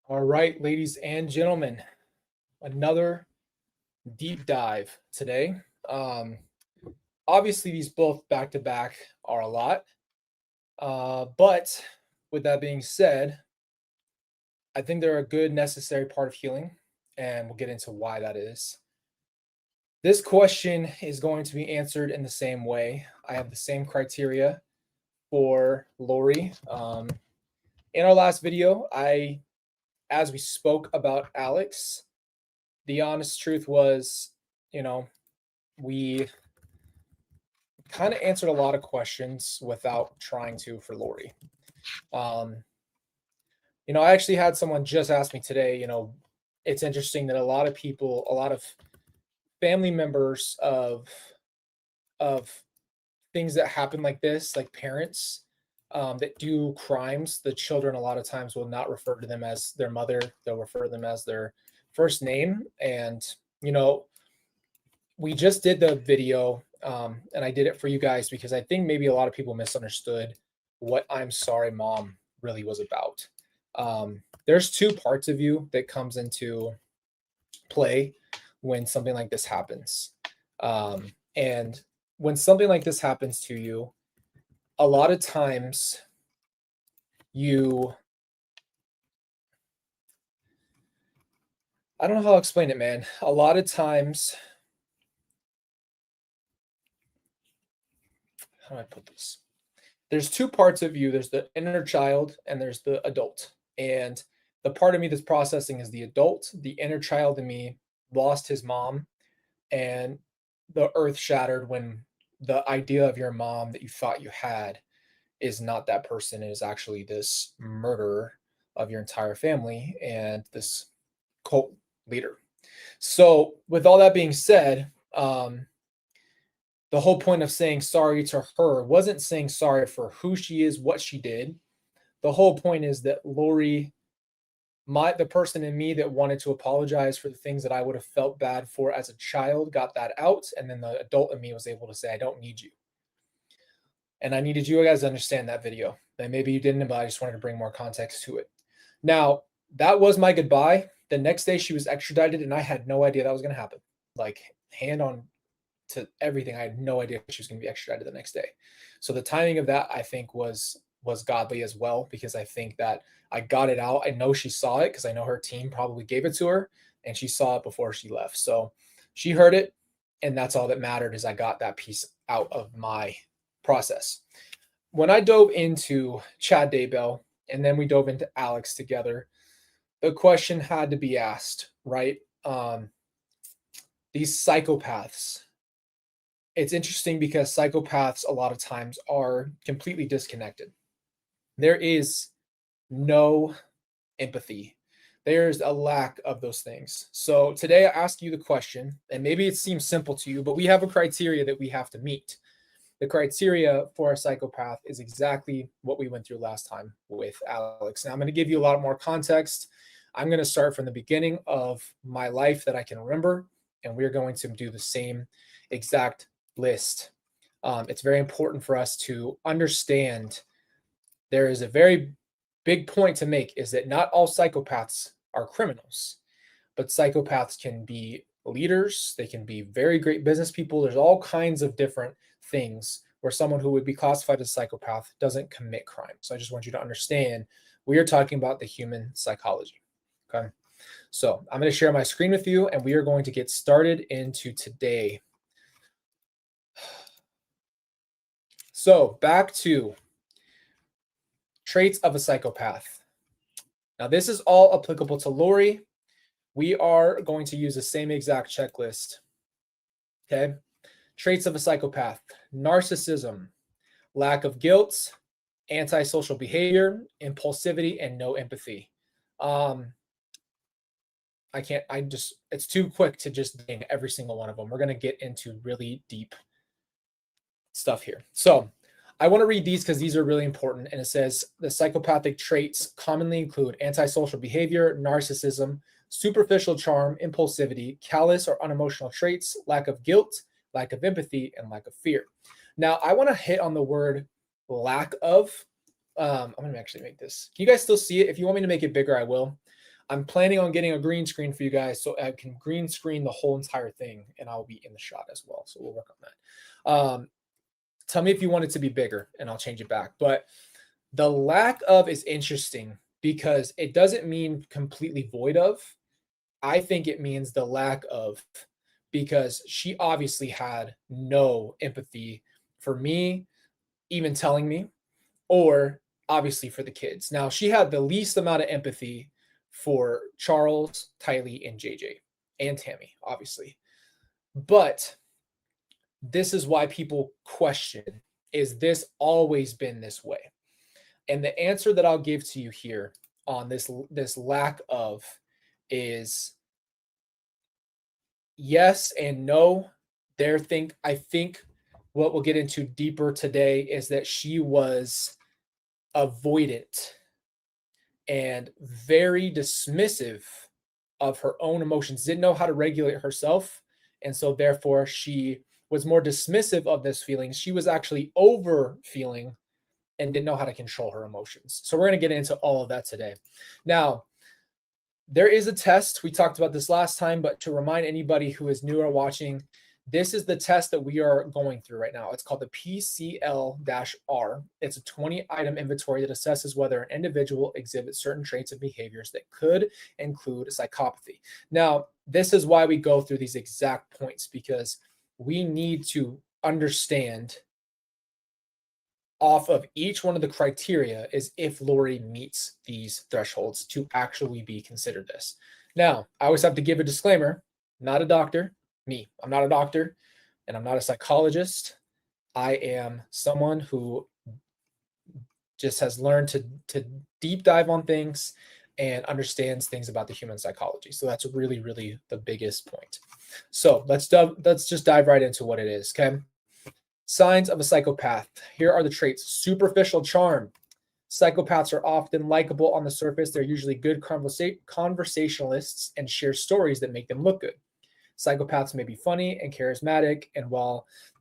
All right, ladies and gentlemen, another deep dive today. Um, Obviously, these both back to back are a lot. But with that being said, I think they're a good, necessary part of healing, and we'll get into why that is. This question is going to be answered in the same way. I have the same criteria for Lori. In our last video, as we spoke about Alex, the honest truth was, you know, we kind of answered a lot of questions without trying to for Lori. Um, I actually had someone just ask me today, it's interesting that a lot of people, a lot of family members of things that happen like this, like parents that do crimes, the children a lot of times will not refer to them as their mother. They'll refer to them as their first name. And, you know, we just did the video and I did it for you guys because I think maybe a lot of people misunderstood what I'm sorry mom really was about. There's two parts of you that comes into play when something like this happens. And when something like this happens to you, a lot of times you I don't know how to explain it, man. A lot of times, how do I put this? There's two parts of you. There's the inner child and there's the adult. And the part of me that's processing is the adult. The inner child in me lost his mom, and the earth shattered when the idea of your mom that you thought you had is not that person. It is actually this murderer of your entire family and this cult leader. So, with all that being said, the whole point of saying sorry to her wasn't saying sorry for who she is, what she did. The whole point is that Lori, the person in me that wanted to apologize for the things that I would have felt bad for as a child, got that out, and then the adult in me was able to say, I don't need you. And I needed you guys to understand that video. And maybe you didn't, but I just wanted to bring more context to it. Now, that was my goodbye. The next day she was extradited, and I had no idea that was going to happen. Like, hand on to everything. I had no idea she was going to be extradited the next day. So the timing of that, I think, was godly as well, because I think that I got it out. I know she saw it because I know her team probably gave it to her, and she saw it before she left. So she heard it, and that's all that mattered, is I got that piece out of my process. When I dove into Chad Daybell and then we dove into Alex together, the question had to be asked, right? These psychopaths. It's interesting because psychopaths a lot of times are completely disconnected. There is no empathy. There's a lack of those things. So today I ask you the question, and maybe it seems simple to you, but we have a criteria that we have to meet. The criteria for a psychopath is exactly what we went through last time with Alex. Now I'm going to give you a lot more context. I'm going to start from the beginning of my life that I can remember, and we're going to do the same exact list. It's very important for us to understand there is a very big point to make, is that not all psychopaths are criminals, but psychopaths can be leaders. They can be very great business people. There's all kinds of different things where someone who would be classified as a psychopath doesn't commit crime. So I just want you to understand we are talking about the human psychology. Okay. So I'm going to share my screen with you, and we are going to get started into today. So back to traits of a psychopath. Now, this is all applicable to Lori. We are going to use the same exact checklist. Okay. Traits of a psychopath: narcissism, lack of guilt, antisocial behavior, impulsivity, and no empathy. It's too quick to just name every single one of them. We're going to get into really deep stuff here. So I want to read these because these are really important. And it says the psychopathic traits commonly include antisocial behavior, narcissism, superficial charm, impulsivity, callous or unemotional traits, lack of guilt, lack of empathy, and lack of fear. Now, I want to hit on the word lack of. I'm going to actually make this. Can you guys still see it? If you want me to make it bigger, I will. I'm planning on getting a green screen for you guys so I can green screen the whole entire thing and I'll be in the shot as well. So we'll work on that. Tell me if you want it to be bigger and I'll change it back. But the lack of is interesting because it doesn't mean completely void of. I think it means the lack of, because she obviously had no empathy for me, even telling me, or obviously for the kids. Now, she had the least amount of empathy for Charles, Tylee, and JJ, and Tammy, obviously. But this is why people question, is this always been this way? And the answer that I'll give to you here on this lack of is yes and no. I think what we'll get into deeper today is that she was avoidant and very dismissive of her own emotions, didn't know how to regulate herself. And so therefore she was more dismissive of this feeling. She was actually over feeling and didn't know how to control her emotions. So we're going to get into all of that today. Now, there is a test. We talked about this last time, but to remind anybody who is new or watching, this is the test that we are going through right now. It's called the PCL-R. It's a 20-item inventory that assesses whether an individual exhibits certain traits and behaviors that could include psychopathy. Now, this is why we go through these exact points, because we need to understand off of each one of the criteria is if Lori meets these thresholds to actually be considered this. Now, I always have to give a disclaimer, not a doctor, I'm not a doctor, and I'm not a psychologist. I am someone who just has learned to deep dive on things and understands things about the human psychology. So that's really, really the biggest point. So let's just dive right into what it is, okay? Signs of a psychopath. Here are the traits. Superficial charm. Psychopaths are often likable on the surface. They're usually good conversationalists and share stories that make them look good. Psychopaths may be funny and charismatic, and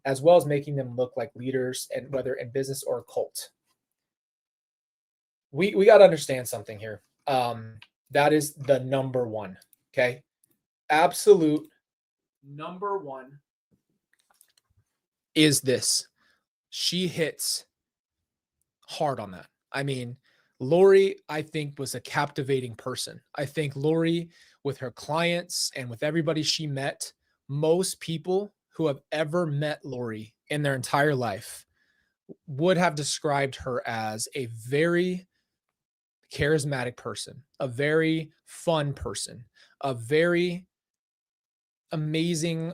as well as making them look like leaders, and whether in business or occult. We got to understand something here. That is the number one. Okay, absolute number one is this. She hits hard on that. I mean, Lori, I think, was a captivating person. I think Lori, with her clients and with everybody she met, most people who have ever met Lori in their entire life would have described her as a very charismatic person, a very fun person, a very amazing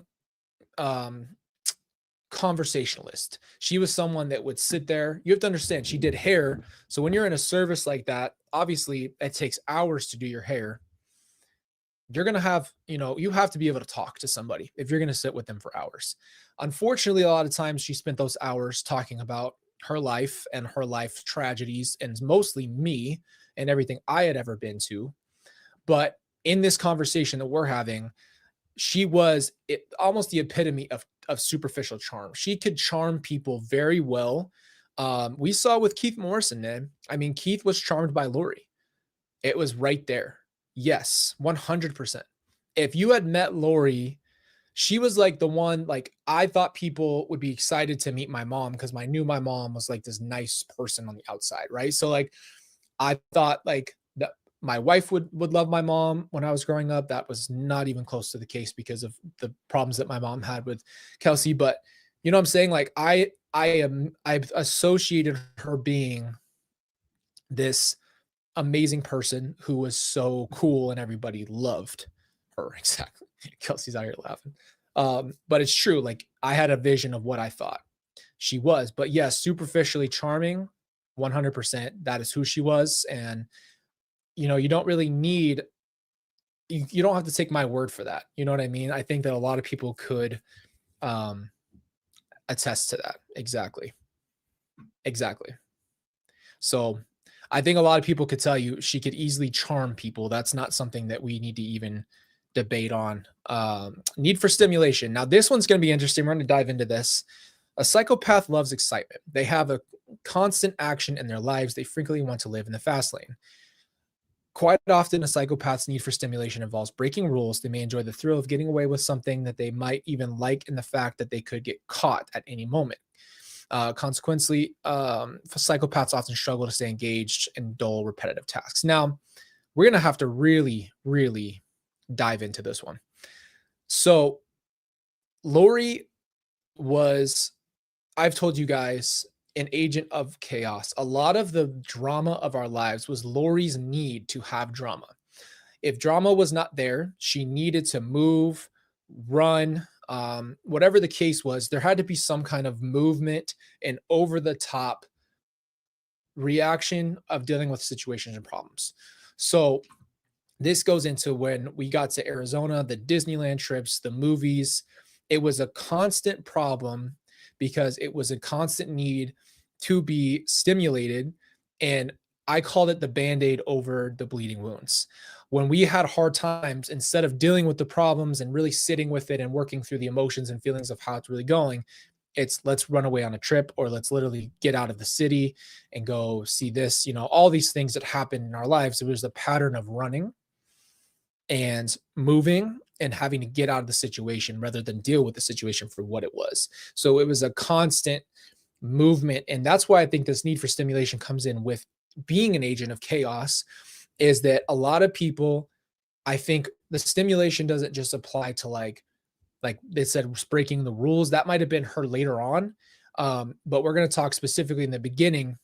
conversationalist. She was someone that would sit there. You have to understand, she did hair. So when you're in a service like that, obviously it takes hours to do your hair. You're going to have, you have to be able to talk to somebody if you're going to sit with them for hours. Unfortunately, a lot of times she spent those hours talking about her life and her life tragedies, and mostly me and everything I had ever been to. But in this conversation that we're having, she was almost the epitome of superficial charm. She could charm people very well. We saw with Keith Morrison, man. I mean, Keith was charmed by Lori. It was right there. Yes, 100%. If you had met Lori, she was like the one, like, I thought people would be excited to meet my mom because I knew my mom was like this nice person on the outside, right? So like, I thought like that my wife would love my mom when I was growing up. That was not even close to the case because of the problems that my mom had with Kelsey. But you know what I'm saying? Like I've associated her being this amazing person who was so cool and everybody loved her. Exactly. Kelsey's out here laughing. But it's true. Like I had a vision of what I thought she was, but yes, superficially charming, 100%. That is who she was. And you don't really need, you don't have to take my word for that. You know what I mean? I think that a lot of people could attest to that. Exactly. So I think a lot of people could tell you she could easily charm people. That's not something that we need to even debate on. Need for stimulation. Now, this one's going to be interesting. We're going to dive into this. A psychopath loves excitement. They have a constant action in their lives. They frequently want to live in the fast lane. Quite often, a psychopath's need for stimulation involves breaking rules. They may enjoy the thrill of getting away with something that they might even like in the fact that they could get caught at any moment. Consequently, psychopaths often struggle to stay engaged in dull, repetitive tasks. Now, we're going to have to really, really dive into this one. So, Lori was, I've told you guys, an agent of chaos. A lot of the drama of our lives was Lori's need to have drama. If drama was not there, she needed to move, run, whatever the case was, there had to be some kind of movement and over the top reaction of dealing with situations and problems. So this goes into when we got to Arizona, the Disneyland trips, the movies. It was a constant problem because it was a constant need to be stimulated. And I called it the band-aid over the bleeding wounds. When we had hard times, instead of dealing with the problems and really sitting with it and working through the emotions and feelings of how it's really going, it's let's run away on a trip, or let's literally get out of the city and go see this, all these things that happen in our lives. It was a pattern of running and moving and having to get out of the situation rather than deal with the situation for what it was. So it was a constant movement. And that's why I think this need for stimulation comes in with being an agent of chaos, is that a lot of people, I think the stimulation doesn't just apply to like they said, breaking the rules. That might have been her later on. But we're going to talk specifically in the beginning.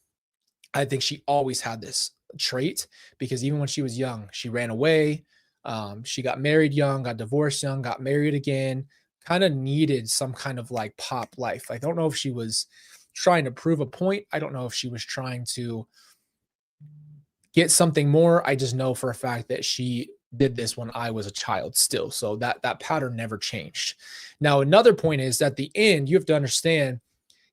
I think she always had this trait because even when she was young, she ran away. She got married young, got divorced young, got married again, kind of needed some kind of like pop life. I don't know if she was trying to prove a point. I don't know if she was trying to get something more. I just know for a fact that she did this when I was a child still. So that pattern never changed. Now, another point is at the end, you have to understand,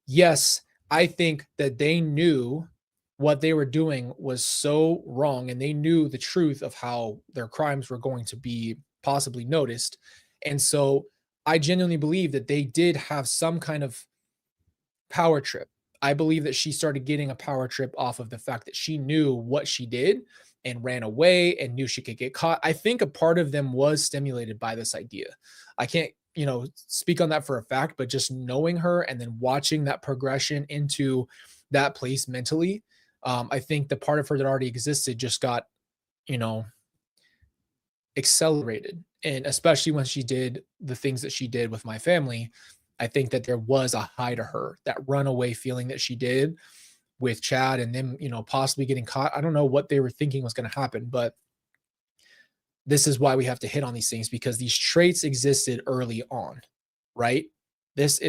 yes, I think that they knew what they were doing was so wrong, and they knew the truth of how their crimes were going to be possibly noticed. And so I genuinely believe that they did have some kind of power trip. I believe that she started getting a power trip off of the fact that she knew what she did and ran away and knew she could get caught. I think a part of them was stimulated by this idea. I can't, speak on that for a fact, but just knowing her and then watching that progression into that place mentally, I think the part of her that already existed just got, accelerated. And especially when she did the things that she did with my family, I think that there was a high to her, that runaway feeling that she did with Chad and them, possibly getting caught. I don't know what they were thinking was going to happen, but this is why we have to hit on these things, because these traits existed early on, right? This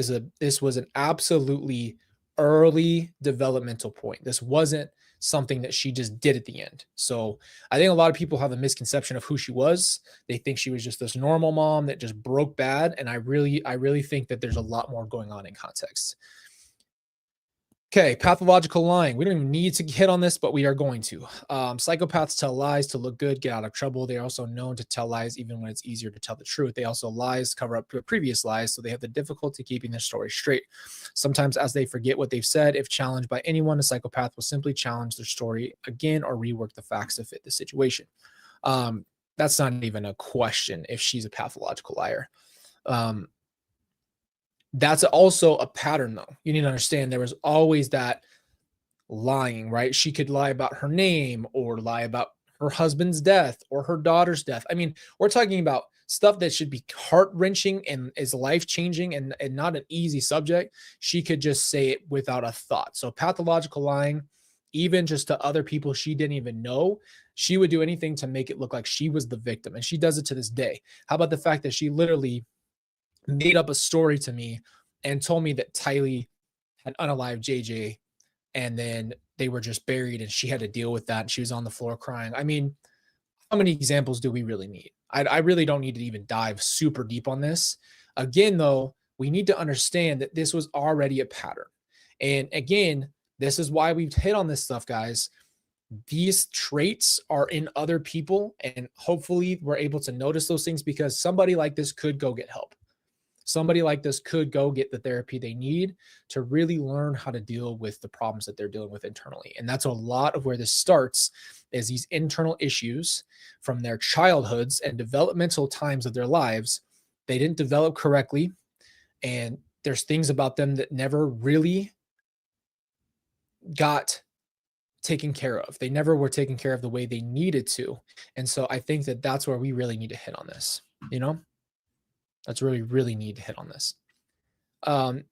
was an absolutely early developmental point. This wasn't something that she just did at the end. So I think a lot of people have a misconception of who she was. They think she was just this normal mom that just broke bad. And I really think that there's a lot more going on in context. Okay, pathological lying. We don't even need to hit on this, but we are going to. Psychopaths tell lies to look good, get out of trouble. They're also known to tell lies even when it's easier to tell the truth. They also lies cover up previous lies, so they have the difficulty keeping their story straight. Sometimes as they forget what they've said, if challenged by anyone, a psychopath will simply challenge their story again or rework the facts to fit the situation. That's not even a question if she's a pathological liar. That's also a pattern, though. You need to understand there was always that lying, right? She could lie about her name or lie about her husband's death or her daughter's death. I mean, we're talking about stuff that should be heart-wrenching and is life-changing and not an easy subject. She could just say it without a thought. So pathological lying, even just to other people she didn't even know, she would do anything to make it look like she was the victim. And she does it to this day. How about the fact that she literally made up a story to me and told me that Tylee had unalived JJ and then they were just buried and she had to deal with that and she was on the floor crying. I mean, how many examples do we really need? I really don't need to even dive super deep on this. Again, though, we need to understand that this was already a pattern. And again, this is why we've hit on this stuff, guys. These traits are in other people, and hopefully we're able to notice those things because somebody like this could go get help. somebody like this could go get the therapy they need to really learn how to deal with the problems that they're dealing with internally. And that's a lot of where this starts, is these internal issues from their childhoods and developmental times of their lives. They didn't develop correctly, and there's things about them that never really got taken care of. They never were taken care of the way they needed to. And so I think that that's where we really need to hit on this, you know? That's where we really need to hit on this. Um,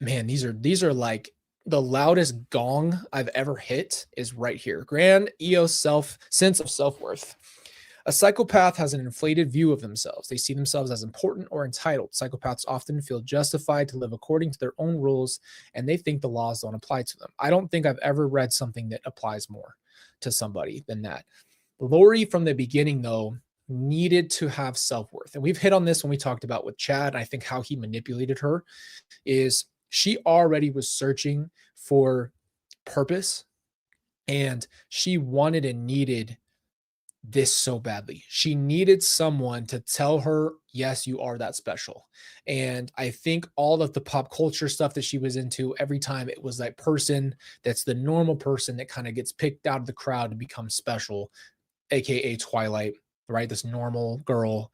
Man, these are like the loudest gong I've ever hit is right here. Grand EO sense of self-worth. A psychopath has an inflated view of themselves. They see themselves as important or entitled. Psychopaths often feel justified to live according to their own rules, and they think the laws don't apply to them. I don't think I've ever read something that applies more to somebody than that. Lori, from the beginning, though, needed to have self-worth. And we've hit on this when we talked about with Chad. I think how he manipulated her is she already was searching for purpose, and she wanted and needed this so badly. She needed someone to tell her, yes, you are that special. And I think all of the pop culture stuff that she was into, every time it was that person that's the normal person that kind of gets picked out of the crowd to become special, aka Twilight, right? This normal girl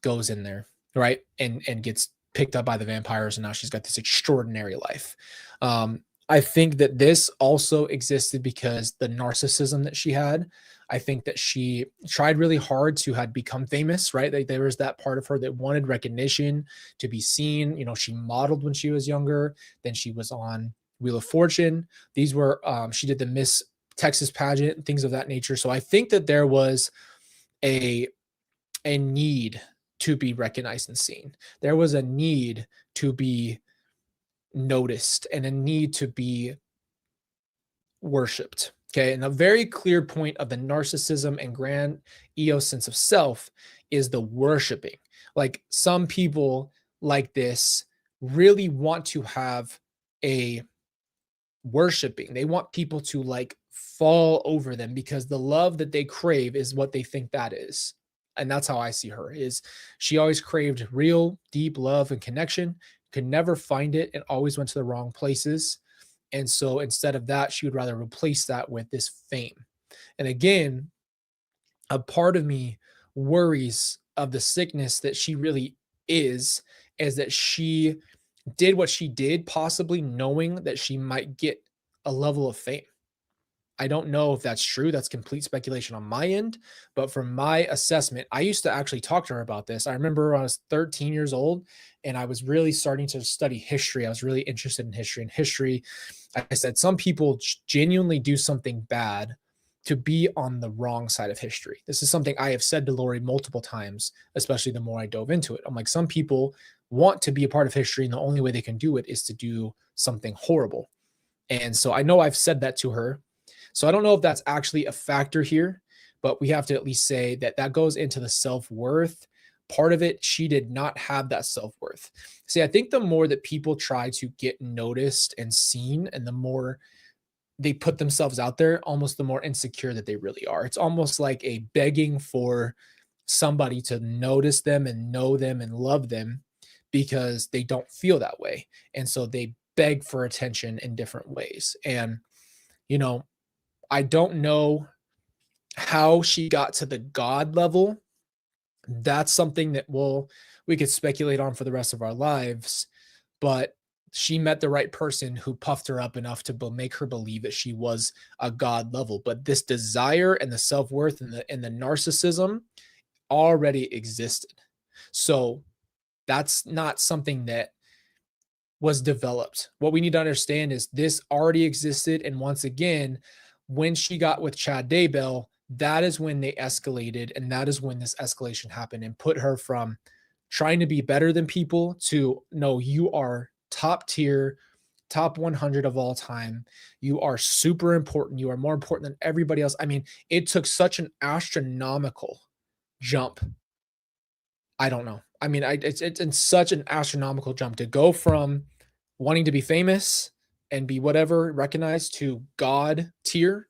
goes in there, right? And gets picked up by the vampires, and now she's got this extraordinary life. I think that this also existed because the narcissism that she had. I think that she tried really hard to had become famous, right? There was that part of her that wanted recognition, to be seen. You know, she modeled when she was younger. Then she was on Wheel of Fortune. These were she did the Miss Texas pageant, things of that nature. So I think that there was a need to be recognized and seen. There was a need to be noticed and a need to be worshipped. Okay. And a very clear point of the narcissism and grand EO sense of self is the worshiping. Like, some people like this really want to have a worshiping. They want people to like fall over them because the love that they crave is what they think that is. And that's how I see her, is she always craved real deep love and connection, could never find it, and always went to the wrong places. And so instead of that, she would rather replace that with this fame. And again, a part of me worries of the sickness that she really is that she did what she did, possibly knowing that she might get a level of fame. I don't know if that's true. That's complete speculation on my end. But from my assessment, I used to actually talk to her about this. I remember when I was 13 years old and I was really starting to study history. I was really interested in history. And history, like I said, some people genuinely do something bad to be on the wrong side of history. This is something I have said to Lori multiple times, especially the more I dove into it. I'm like, some people want to be a part of history, and the only way they can do it is to do something horrible. And so I know I've said that to her. So I don't know if that's actually a factor here, but we have to at least say that that goes into the self-worth part of it. She did not have that self-worth. See, I think the more that people try to get noticed and seen, and the more they put themselves out there, almost the more insecure that they really are. It's almost like a begging for somebody to notice them and know them and love them, because they don't feel that way. And so they beg for attention in different ways. And, you know, I don't know how she got to the God level. That's something that we could speculate on for the rest of our lives. But she met the right person who puffed her up enough to make her believe that she was a God level. But this desire and the self-worth and the narcissism already existed. So that's not something that was developed. What we need to understand is this already existed. And once again, when she got with Chad Daybell, that is when they escalated. And that is when this escalation happened and put her from trying to be better than people to, no, you are top tier, top 100 of all time. You are super important. You are more important than everybody else. I mean, it took such an astronomical jump. I don't know. I mean, it's in such an astronomical jump to go from wanting to be famous and be whatever recognized to God tier.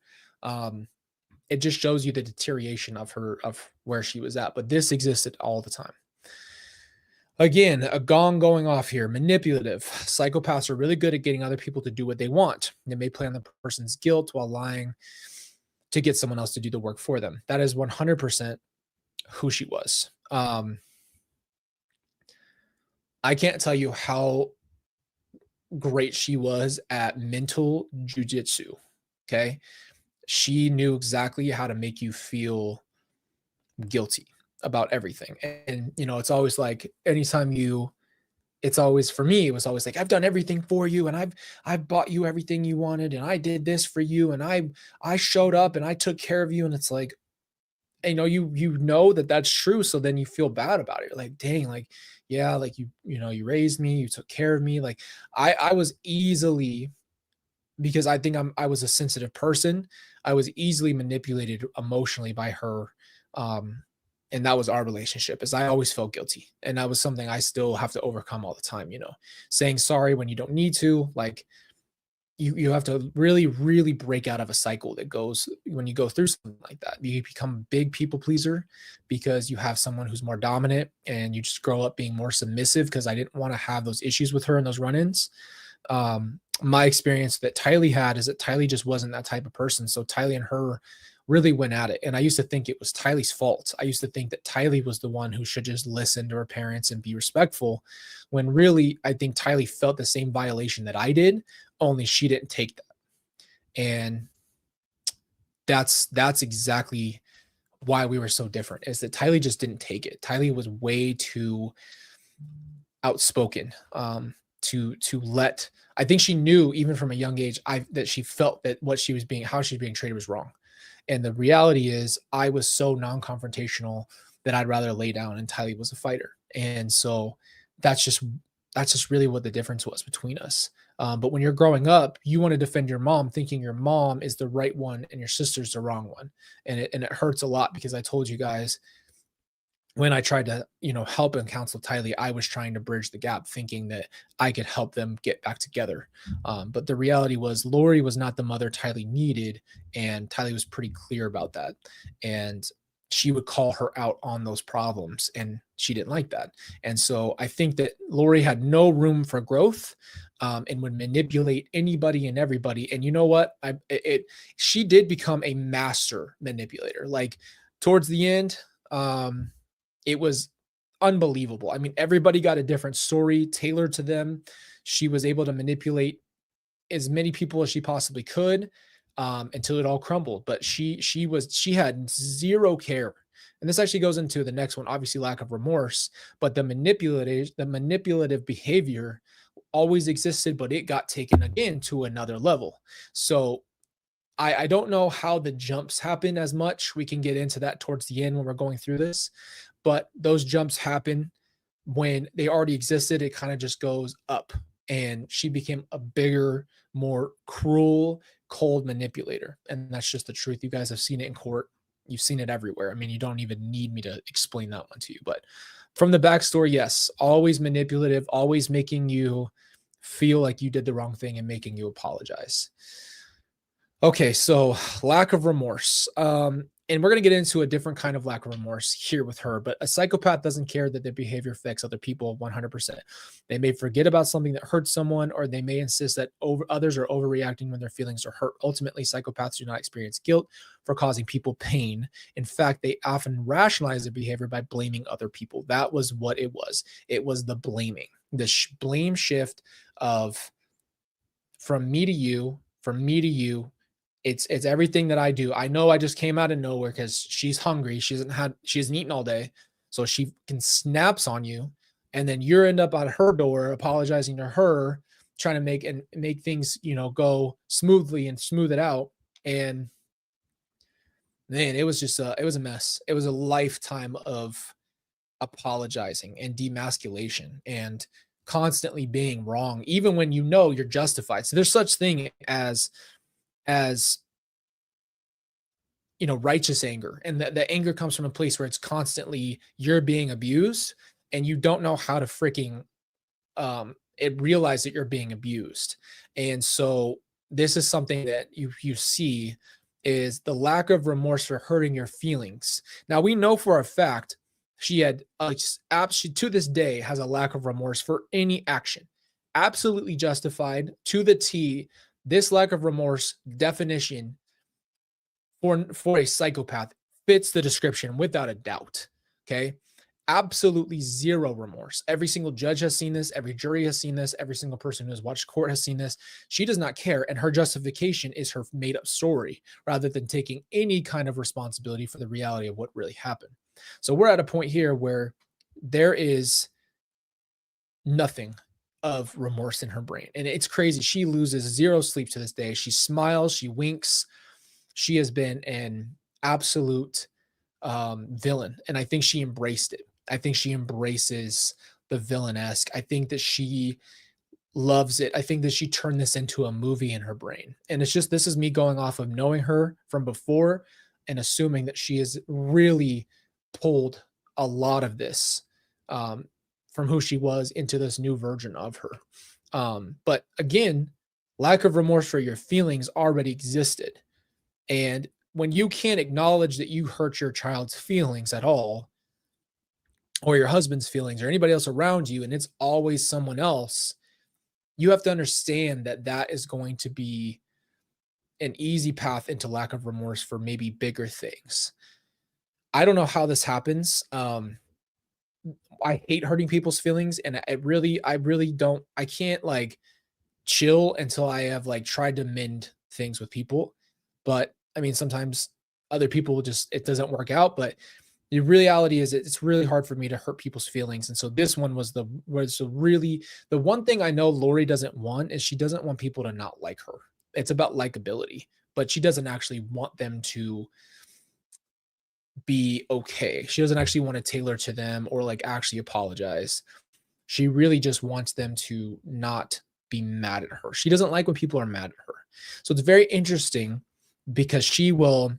It just shows you the deterioration of where she was at. But this existed all the time. Again, a gong going off here. Manipulative. Psychopaths are really good at getting other people to do what they want. They may play on the person's guilt while lying to get someone else to do the work for them. That is 100% who she was. I can't tell you how great she was at mental jujitsu. Okay. She knew exactly how to make you feel guilty about everything. And, it's always like anytime it's always for me, it was always like, I've done everything for you and I've bought you everything you wanted and I did this for you and I showed up and I took care of you. And it's like, you know that that's true. So then you feel bad about it. You're like, dang, like, yeah, like you raised me, you took care of me. Like I was easily, because I think I was a sensitive person. I was easily manipulated emotionally by her. Um, and that was our relationship, is I always felt guilty. And that was something I still have to overcome all the time, saying sorry when you don't need to. Like you have to really, really break out of a cycle that goes when you go through something like that. You become a big people pleaser because you have someone who's more dominant and you just grow up being more submissive, because I didn't want to have those issues with her and those run-ins. My experience that Tylee had is that Tylee just wasn't that type of person. So Tylee and her really went at it. And I used to think it was Tylee's fault. I used to think that Tylee was the one who should just listen to her parents and be respectful, when really I think Tylee felt the same violation that I did, only she didn't take that. And that's exactly why we were so different, is that Tylee just didn't take it. Tylee was way too outspoken, to let, I think she knew even from a young age that she felt that how she was being treated was wrong. And the reality is I was so non-confrontational that I'd rather lay down, and Tylee was a fighter. And so that's just really what the difference was between us. But when you're growing up, you want to defend your mom, thinking your mom is the right one and your sister's the wrong one. And it hurts a lot, because I told you guys, when I tried to, help and counsel Tylee, I was trying to bridge the gap, thinking that I could help them get back together. But the reality was Lori was not the mother Tylee needed, and Tylee was pretty clear about that. And she would call her out on those problems, and she didn't like that. And so I think that Lori had no room for growth, and would manipulate anybody and everybody. And you know what? She did become a master manipulator. Like towards the end, it was unbelievable. I mean, everybody got a different story tailored to them. She was able to manipulate as many people as she possibly could, until it all crumbled. But she had zero care. And this actually goes into the next one, obviously lack of remorse, but the manipulative behavior always existed, but it got taken again to another level. So I don't know how the jumps happen as much. We can get into that towards the end when we're going through this, but those jumps happen when they already existed. It kind of just goes up, and she became a bigger, more cruel, cold manipulator. And that's just the truth. You guys have seen it in court. You've seen it everywhere. I mean, you don't even need me to explain that one to you. But from the backstory, yes, always manipulative, always making you feel like you did the wrong thing and making you apologize. Okay, so lack of remorse. And we're going to get into a different kind of lack of remorse here with her, but a psychopath doesn't care that their behavior affects other people 100%. They may forget about something that hurts someone, or they may insist that others are overreacting when their feelings are hurt. Ultimately, psychopaths do not experience guilt for causing people pain. In fact, they often rationalize their behavior by blaming other people. That was what it was. It was the blaming, the blame shift of from me to you, from me to you. It's everything that I do. I know I just came out of nowhere because she's hungry. She hasn't eaten all day. So she can snaps on you. And then you're end up at her door apologizing to her, trying to make things, go smoothly and smooth it out. And man, it was it was a mess. It was a lifetime of apologizing and demasculation and constantly being wrong, even when you're justified. So there's such thing as righteous anger, and the anger comes from a place where it's constantly you're being abused and you don't know how to freaking realize that you're being abused. And so this is something that you see, is the lack of remorse for hurting your feelings. Now we know for a fact She had she to this day has a lack of remorse for any action. Absolutely justified to the T. This lack of remorse definition for a psychopath fits the description without a doubt. Okay. Absolutely zero remorse. Every single judge has seen this. Every jury has seen this. Every single person who has watched court has seen this. She does not care. And her justification is her made up story rather than taking any kind of responsibility for the reality of what really happened. So we're at a point here where there is nothing of remorse in her brain. And it's crazy. She loses zero sleep to this day. She smiles, she winks. She has been an absolute villain. And I think she embraced it. I think she embraces the villainesque. I think that she loves it. I think that she turned this into a movie in her brain. And it's just, this is me going off of knowing her from before and assuming that she has really pulled a lot of this from who she was into this new version of her. But again, lack of remorse for your feelings already existed. And when you can't acknowledge that you hurt your child's feelings at all, or your husband's feelings, or anybody else around you, and it's always someone else, you have to understand that that is going to be an easy path into lack of remorse for maybe bigger things. I don't know how this happens. I hate hurting people's feelings, and I really don't. I can't like chill until I have like tried to mend things with people. But I mean, sometimes other people just it doesn't work out. But the reality is it's really hard for me to hurt people's feelings. And so this one was really the one thing I know Lori doesn't want is she doesn't want people to not like her. It's about likability, but she doesn't actually want them to be okay. She doesn't actually want to tailor to them or like actually apologize. She really just wants them to not be mad at her. She doesn't like when people are mad at her. So it's very interesting because she will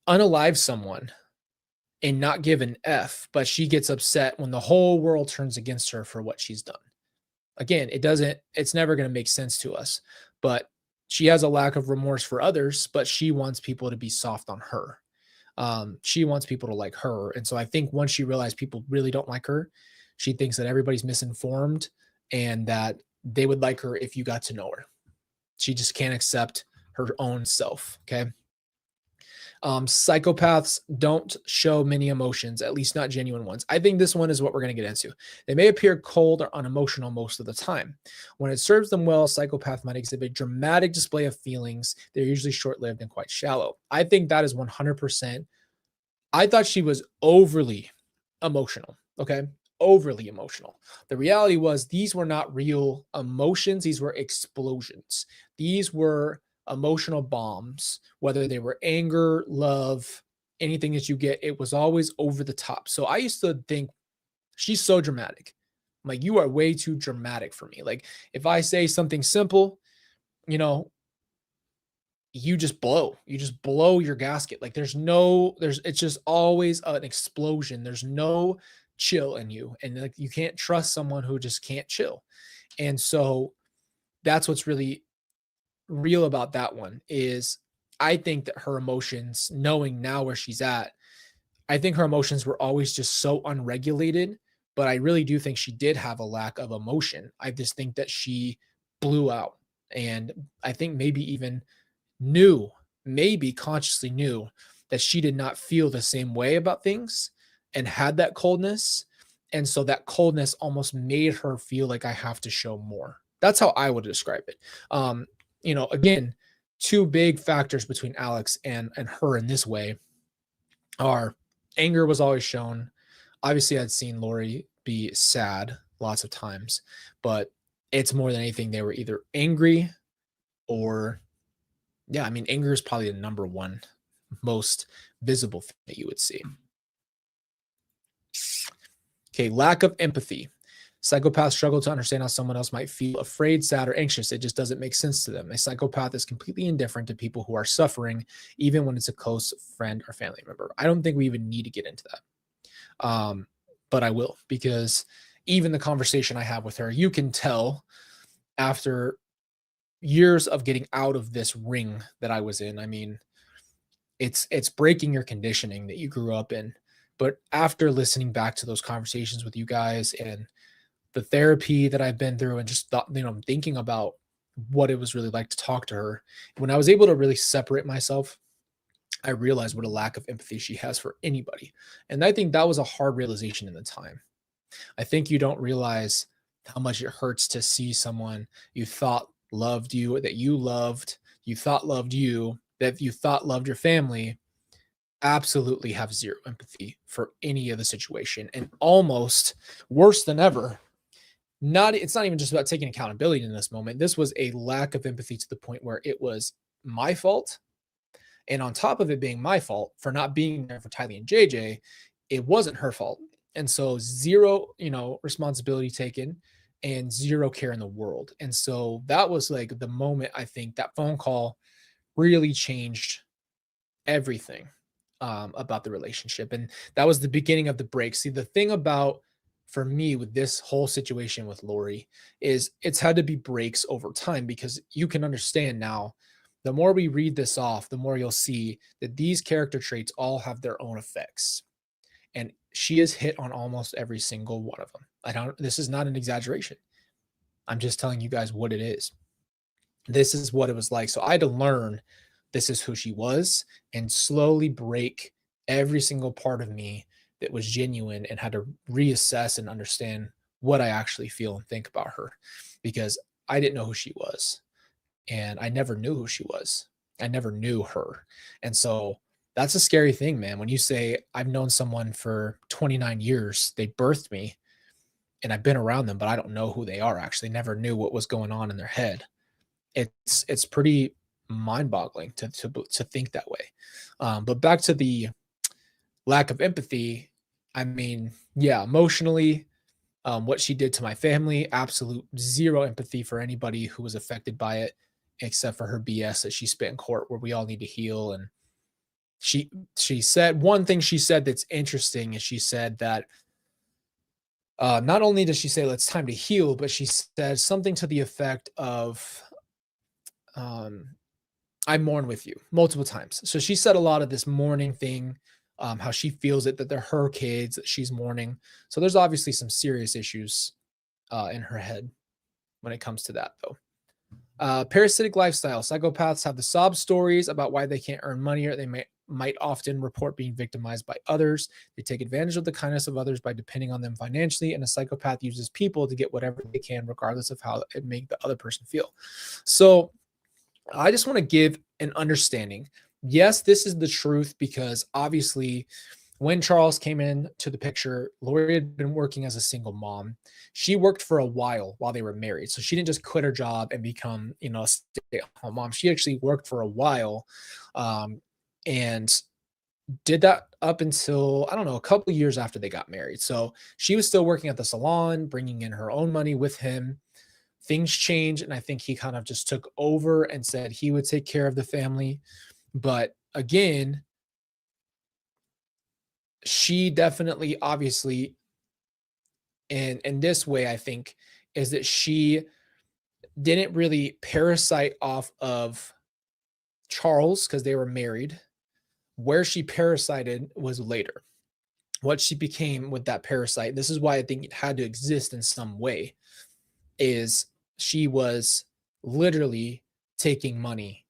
unalive someone and not give an F, but she gets upset when the whole world turns against her for what she's done. Again, it's never going to make sense to us, but she has a lack of remorse for others, but she wants people to be soft on her. She wants people to like her. And so I think once she realized people really don't like her, she thinks that everybody's misinformed and that they would like her if you got to know her. She just can't accept her own self. Okay. Psychopaths don't show many emotions, at least not genuine ones. I think this one is what we're going to get into. They may appear cold or unemotional most of the time. When it serves them well, a psychopath might exhibit dramatic display of feelings. They're usually short-lived and quite shallow. I think that is 100%. I thought she was overly emotional. Okay. Overly emotional. The reality was these were not real emotions. These were explosions. These were emotional bombs, whether they were anger, love, anything that you get, it was always over the top. So I used to think she's so dramatic. I'm like, you are way too dramatic for me. Like, if I say something simple, you know, you just blow your gasket. Like, it's just always an explosion. There's no chill in you. And like, you can't trust someone who just can't chill. And so that's what's really real about that one is I think that her emotions, knowing now where she's at, I think her emotions were always just so unregulated, but I really do think she did have a lack of emotion. I just think that she blew out. And I think maybe even maybe consciously knew that she did not feel the same way about things and had that coldness. And so that coldness almost made her feel like I have to show more. That's how I would describe it. Again, two big factors between Alex and her in this way are anger was always shown. Obviously, I'd seen Lori be sad lots of times, but it's more than anything, they were either angry or, yeah, I mean, anger is probably the number one most visible thing that you would see. Okay, lack of empathy. Psychopaths struggle to understand how someone else might feel afraid, sad, or anxious. It just doesn't make sense to them. A psychopath is completely indifferent to people who are suffering, even when it's a close friend or family member. I don't think we even need to get into that. But I will, because even the conversation I have with her, you can tell after years of getting out of this ring that I was in. I mean, it's breaking your conditioning that you grew up in. But after listening back to those conversations with you guys and the therapy that I've been through and just thought, thinking about what it was really like to talk to her, when I was able to really separate myself, I realized what a lack of empathy she has for anybody. And I think that was a hard realization in the time. I think you don't realize how much it hurts to see someone you thought loved you, that you loved, you thought loved you, that you thought loved your family, absolutely have zero empathy for any of the situation and almost worse than ever. Not it's not even just about taking accountability in this moment. This was a lack of empathy to the point where it was my fault. And on top of it being my fault for not being there for Tylee and JJ, it wasn't her fault. And so zero, responsibility taken and zero care in the world. And so that was like the moment I think that phone call really changed everything about the relationship. And that was the beginning of the break. See, the thing about for me with this whole situation with Lori is it's had to be breaks over time because you can understand now. The more we read this off, the more you'll see that these character traits all have their own effects. And she is hit on almost every single one of them. This is not an exaggeration. I'm just telling you guys what it is. This is what it was like. So I had to learn this is who she was and slowly break every single part of me that was genuine and had to reassess and understand what I actually feel and think about her because I didn't know who she was and I never knew who she was. I never knew her. And so that's a scary thing, man. When you say I've known someone for 29 years, they birthed me and I've been around them, but I don't know who they are actually, never knew what was going on in their head. It's pretty mind-boggling to think that way. But back to the lack of empathy, I mean, yeah, emotionally, what she did to my family, absolute zero empathy for anybody who was affected by it, except for her BS that she spit in court where we all need to heal. And she said one thing she said that's interesting is she said that not only does she say it's time to heal, but she said something to the effect of I mourn with you multiple times. So she said a lot of this mourning thing, how she feels it, that they're her kids, that she's mourning. So there's obviously some serious issues in her head when it comes to that, though. Parasitic lifestyle. Psychopaths have the sob stories about why they can't earn money or they might often report being victimized by others. They take advantage of the kindness of others by depending on them financially, and a psychopath uses people to get whatever they can, regardless of how it make the other person feel. So I just want to give an understanding. Yes, this is the truth because obviously when Charles came into the picture, Lori had been working as a single mom. She worked for a while they were married. So she didn't just quit her job and become, a stay-at-home mom. She actually worked for a while and did that up until, I don't know, a couple of years after they got married. So she was still working at the salon, bringing in her own money with him. Things changed, and I think he kind of just took over and said he would take care of the family. But again, she definitely, obviously, in this way, I think, is that she didn't really parasite off of Charles because they were married. Where she parasited was later. What she became with that parasite, this is why I think it had to exist in some way, is she was literally taking money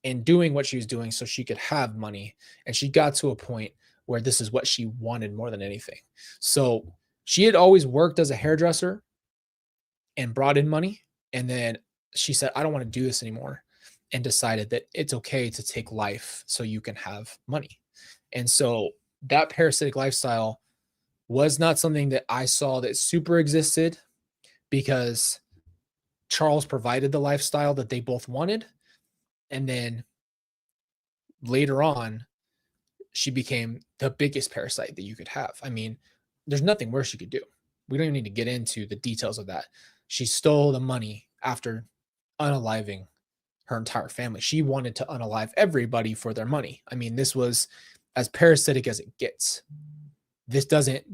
and doing what she was doing so she could have money. And she got to a point where this is what she wanted more than anything. So she had always worked as a hairdresser and brought in money. And then she said, I don't want to do this anymore. And decided that it's okay to take life so you can have money. And so that parasitic lifestyle was not something that I saw that super existed because Charles provided the lifestyle that they both wanted. And then later on, she became the biggest parasite that you could have. I mean, there's nothing worse you could do. We don't even need to get into the details of that. She stole the money after unaliving her entire family. She wanted to unalive everybody for their money. I mean, this was as parasitic as it gets. This doesn't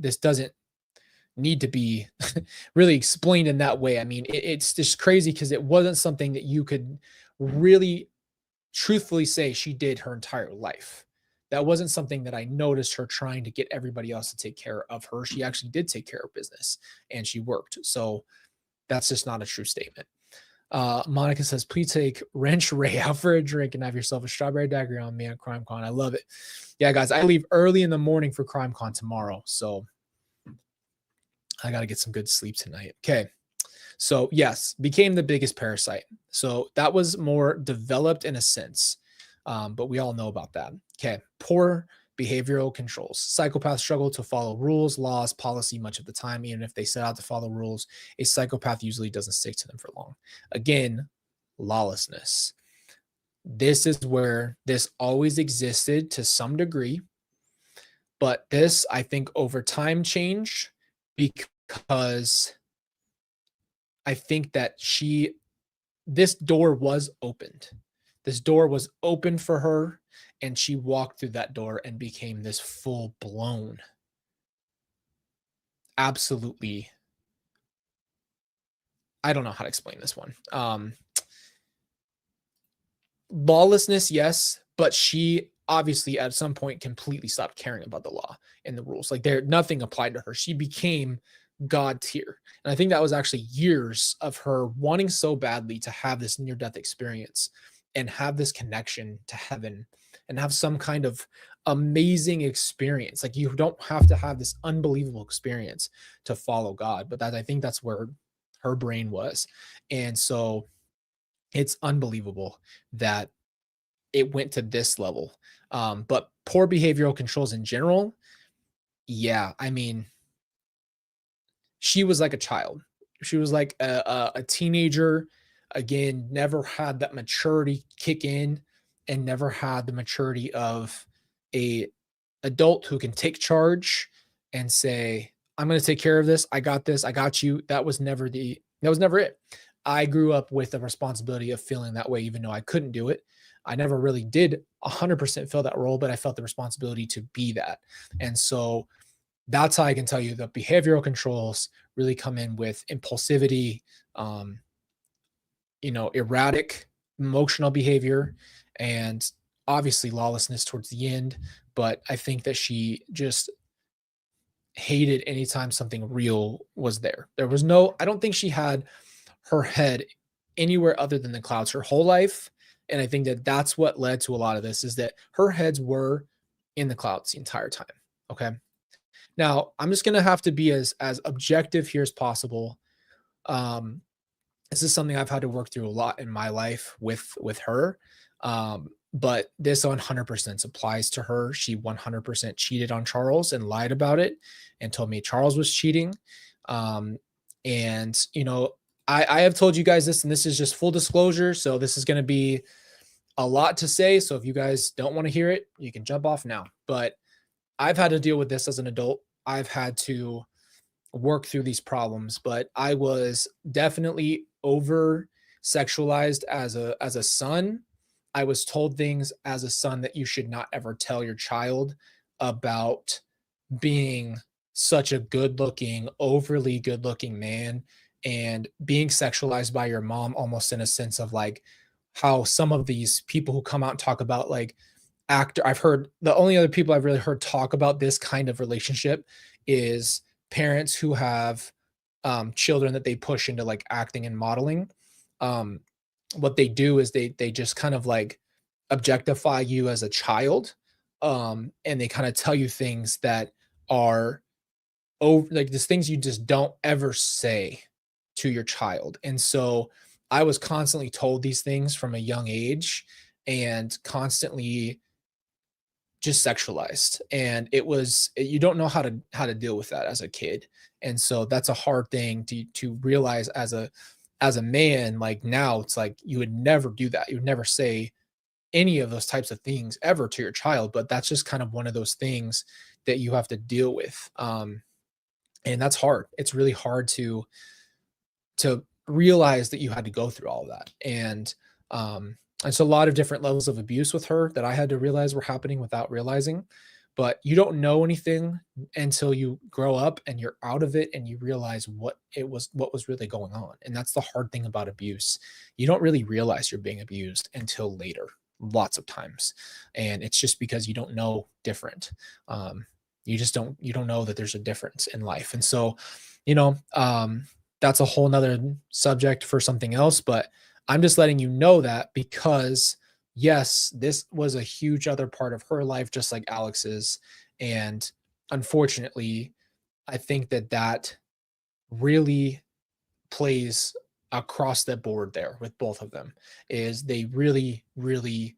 need to be really explained in that way. I mean, it's just crazy because it wasn't something that you could really truthfully say she did her entire life. That wasn't something that I noticed her trying to get everybody else to take care of her. She actually did take care of business and she worked. So that's just not a true statement. Monica says, please take Wrench Ray out for a drink and have yourself a strawberry daiquiri on me at CrimeCon. I love it. Yeah, guys, I leave early in the morning for CrimeCon tomorrow. So I got to get some good sleep tonight. Okay. So yes, became the biggest parasite. So that was more developed in a sense, but we all know about that. Okay, poor behavioral controls. Psychopaths struggle to follow rules, laws, policy much of the time. Even if they set out to follow rules, a psychopath usually doesn't stick to them for long. Again, lawlessness. This is where this always existed to some degree, but this, I think, over time changed because I think that this door was opened. This door was open for her, and she walked through that door and became this full blown, absolutely. I don't know how to explain this one. Lawlessness, yes, but she obviously at some point completely stopped caring about the law and the rules. Like nothing applied to her. She became God tier. And I think that was actually years of her wanting so badly to have this near death experience and have this connection to heaven and have some kind of amazing experience. Like you don't have to have this unbelievable experience to follow God, but I think that's where her brain was. And so it's unbelievable that it went to this level. But poor behavioral controls in general, yeah, I mean, she was like a child. She was like a teenager. Again, never had that maturity kick in and never had the maturity of a adult who can take charge and say, I'm going to take care of this. I got this. I got you. That was never it. I grew up with the responsibility of feeling that way, even though I couldn't do it. I never really did 100% fill that role, but I felt the responsibility to be that. And so that's how I can tell you the behavioral controls really come in with impulsivity, erratic emotional behavior, and obviously lawlessness towards the end. But I think that she just hated anytime something real was there. I don't think she had her head anywhere other than the clouds her whole life. And I think that that's what led to a lot of this, is that her heads were in the clouds the entire time. Okay. Now I'm just going to have to be as objective here as possible. This is something I've had to work through a lot in my life with her. But this 100% applies to her. She 100% cheated on Charles and lied about it and told me Charles was cheating. And I have told you guys this, and this is just full disclosure. So this is going to be a lot to say. So if you guys don't want to hear it, you can jump off now. But I've had to deal with this as an adult. I've had to work through these problems, but I was definitely over sexualized as a son. I was told things as a son that you should not ever tell your child about being such a overly good looking man and being sexualized by your mom, almost in a sense of like how some of these people who come out and talk about like I've heard the only other people I've really heard talk about this kind of relationship is parents who have children that they push into like acting and modeling. What they do is they just kind of like objectify you as a child, and they kind of tell you things that are over, like these things you just don't ever say to your child. And so I was constantly told these things from a young age and constantly just sexualized, and you don't know how to deal with that as a kid. And so that's a hard thing to realize as a man. Like now it's like you would never do that. You would never say any of those types of things ever to your child, but that's just kind of one of those things that you have to deal with. And that's hard. It's really hard to realize that you had to go through all of that. And so a lot of different levels of abuse with her that I had to realize were happening without realizing. But you don't know anything until you grow up and you're out of it and you realize what was really going on. And that's the hard thing about abuse. You don't really realize you're being abused until later. lots of times. And it's just because you don't know different. You don't know that there's a difference in life. And so, you know, that's a whole nother subject for something else, but I'm just letting you know that because yes, this was a huge other part of her life, just like Alex's. And unfortunately, I think that that really plays across the board there with both of them is they really, really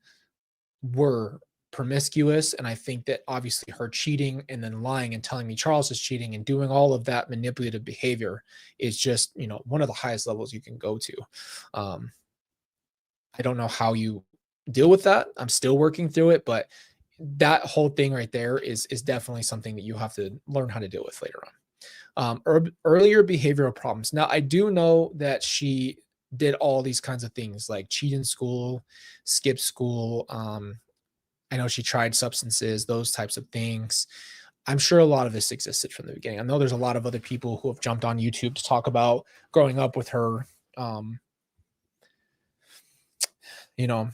were promiscuous. And I think that obviously her cheating and then lying and telling me Charles is cheating and doing all of that manipulative behavior is just, you know, one of the highest levels you can go to. Um, I don't know how you deal with that. I'm still working through it, but that whole thing right there is definitely something that you have to learn how to deal with later on. Earlier behavioral problems. Now, I do know that she did all these kinds of things like cheat in school, skip school. I know she tried substances, those types of things. I'm sure a lot of this existed from the beginning. I know there's a lot of other people who have jumped on YouTube to talk about growing up with her. Um, you know,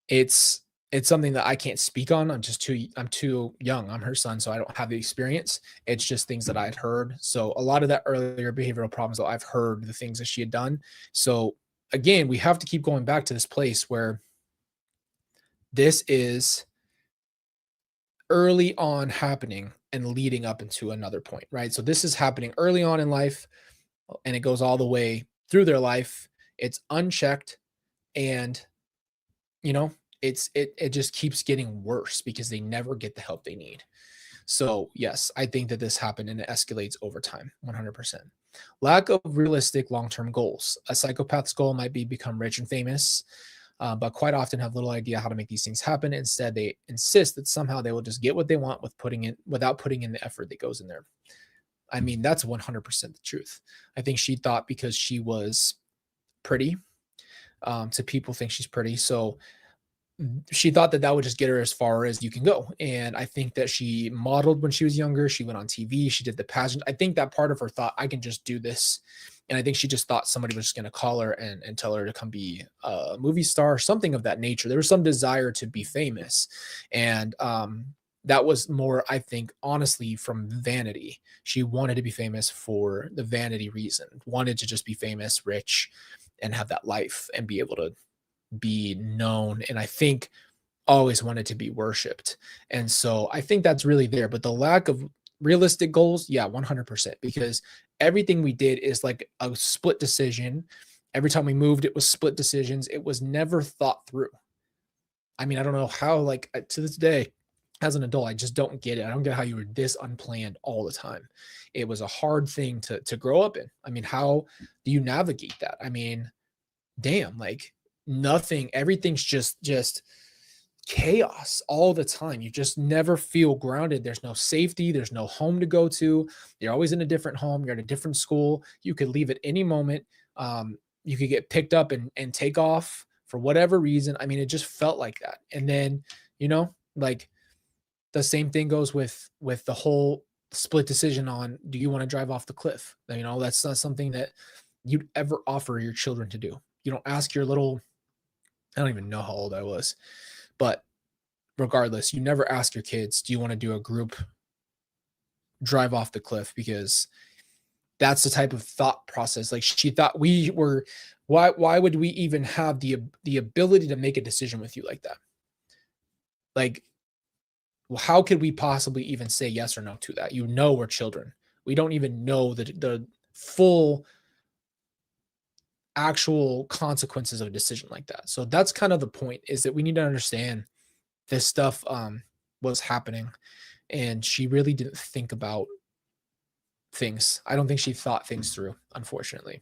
it's it's something that I can't speak on. I'm too young. I'm her son, so I don't have the experience. It's just things that I'd heard. So a lot of that earlier behavioral problems, though, I've heard the things that she had done. So again, we have to keep going back to this place where this is early on happening and leading up into another point, right? So this is happening early on in life and it goes all the way through their life. It's unchecked and you know, it just keeps getting worse because they never get the help they need. So, yes, I think that this happened and it escalates over time, 100%. Lack of realistic long-term goals. A psychopath's goal might be become rich and famous, but quite often have little idea how to make these things happen. Instead, they insist that somehow they will just get what they want without putting in the effort that goes in there. I mean, that's 100% the truth. I think she thought because she was pretty, to people think she's pretty, so she thought that that would just get her as far as you can go. And I think that she modeled when she was younger. She went on TV. She did the pageant. I think that part of her thought, I can just do this. And I think she just thought somebody was just going to call her and tell her to come be a movie star, something of that nature. There was some desire to be famous. And that was more, I think, honestly, from vanity. She wanted to be famous for the vanity reason, wanted to just be famous, rich, and have that life and be able to be known and I think always wanted to be worshiped. And so I think that's really there. But the lack of realistic goals, yeah, 100%, because everything we did is like a split decision. Every time we moved, it was split decisions. It was never thought through. I mean, I don't know how, like, to this day, as an adult, I just don't get it. I don't get how you were this unplanned all the time. It was a hard thing to grow up in. I mean, how do you navigate that? I mean, damn, like nothing, everything's just chaos all the time. You just never feel grounded. There's no safety, there's no home to go to. You're always in a different home, you're at a different school. You could leave at any moment. You could get picked up and take off for whatever reason. I mean, it just felt like that. And then, you know, like the same thing goes with the whole split decision on do you want to drive off the cliff? You know, that's not something that you'd ever offer your children to do. You don't ask your little, I don't even know how old I was, but regardless, you never ask your kids, do you want to do a group drive off the cliff? Because that's the type of thought process. Like she thought we were, why would we even have the ability to make a decision with you like that? Like, well, how could we possibly even say yes or no to that? You know, we're children. We don't even know the full actual consequences of a decision like that. So that's kind of the point, is that we need to understand this stuff was happening and she really didn't think about things. I don't think she thought things through, unfortunately.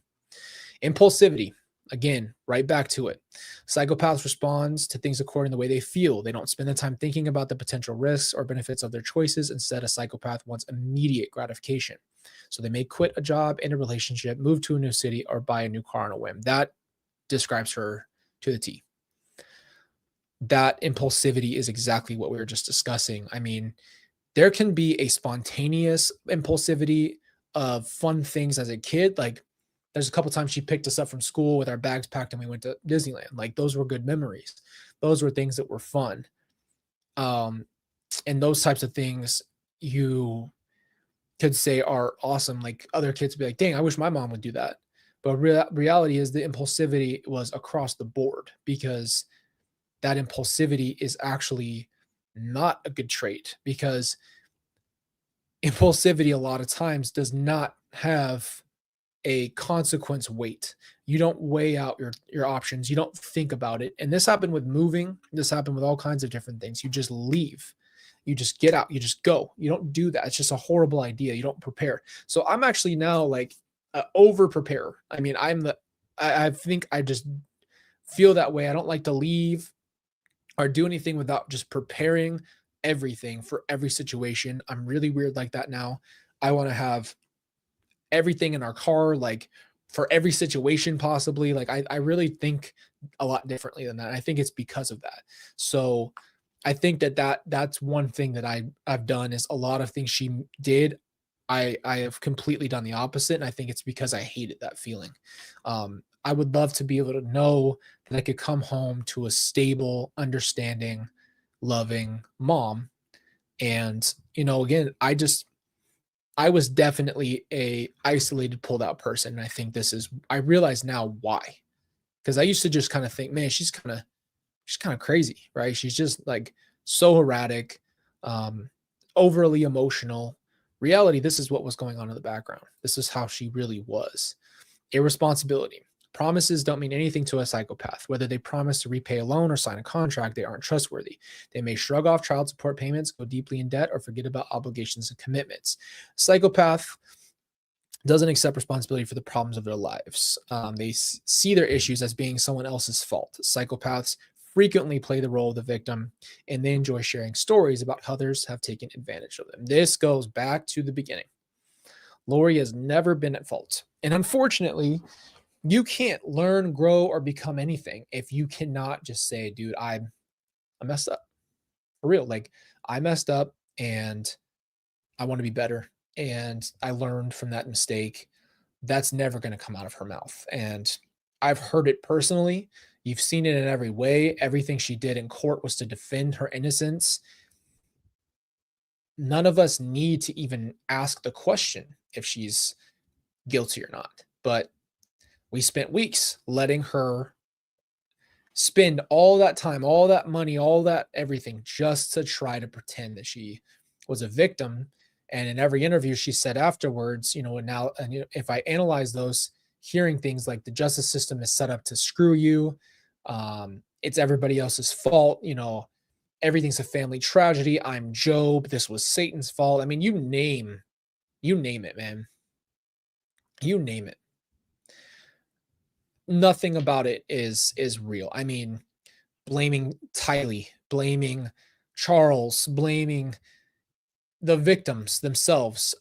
Impulsivity. Again, right back to it. Psychopaths responds to things according to the way they feel. They don't spend the time thinking about the potential risks or benefits of their choices. Instead, a psychopath wants immediate gratification. So they may quit a job, end a relationship, move to a new city, or buy a new car on a whim. That describes her to the T. That impulsivity is exactly what we were just discussing. I mean, there can be a spontaneous impulsivity of fun things as a kid, like There's a couple times she picked us up from school with our bags packed and we went to Disneyland. Like those were good memories. Those were things that were fun. Um, and those types of things you could say are awesome. Like other kids would be like, dang, I wish my mom would do that. But reality is the impulsivity was across the board because that impulsivity is actually not a good trait because impulsivity a lot of times does not have a consequence weight. You don't weigh out your options. You don't think about it. And this happened with moving. This happened with all kinds of different things. You just leave. You just get out. You just go. You don't do that. It's just a horrible idea. You don't prepare. So I'm actually now like over preparer. I mean, I think I just feel that way. I don't like to leave or do anything without just preparing everything for every situation. I'm really weird like that now. I want to have everything in our car, like for every situation possibly. Like I really think a lot differently than that. I think it's because of that. So I think that's one thing that I've done is a lot of things she did. I have completely done the opposite. And I think it's because I hated that feeling. I would love to be able to know that I could come home to a stable, understanding, loving mom. And, again, I was definitely a isolated, pulled out person. And I realize now why. Because I used to just kind of think, man, she's kind of crazy, right? She's just like so erratic, um, overly emotional. Reality, this is what was going on in the background. This is how she really was. Irresponsibility. Promises don't mean anything to a psychopath. Whether they promise to repay a loan or sign a contract, they aren't trustworthy. They may shrug off child support payments, go deeply in debt, or forget about obligations and commitments. Psychopath doesn't accept responsibility for the problems of their lives. They see their issues as being someone else's fault. Psychopaths frequently play the role of the victim, and they enjoy sharing stories about how others have taken advantage of them. This goes back to the beginning. Lori has never been at fault. And unfortunately, you can't learn, grow, or become anything if you cannot just say, dude, I messed up. For real. Like, I messed up and I want to be better. And I learned from that mistake. That's never going to come out of her mouth. And I've heard it personally. You've seen it in every way. Everything she did in court was to defend her innocence. None of us need to even ask the question if she's guilty or not. But we spent weeks letting her spend all that time, all that money, all that everything just to try to pretend that she was a victim. And in every interview she said afterwards, if I analyze those, hearing things like the justice system is set up to screw you, it's everybody else's fault, everything's a family tragedy. I'm Job. This was Satan's fault. I mean, you name it, man. You name it. Nothing about it is real. I mean, blaming Tylee, blaming Charles, blaming the victims themselves,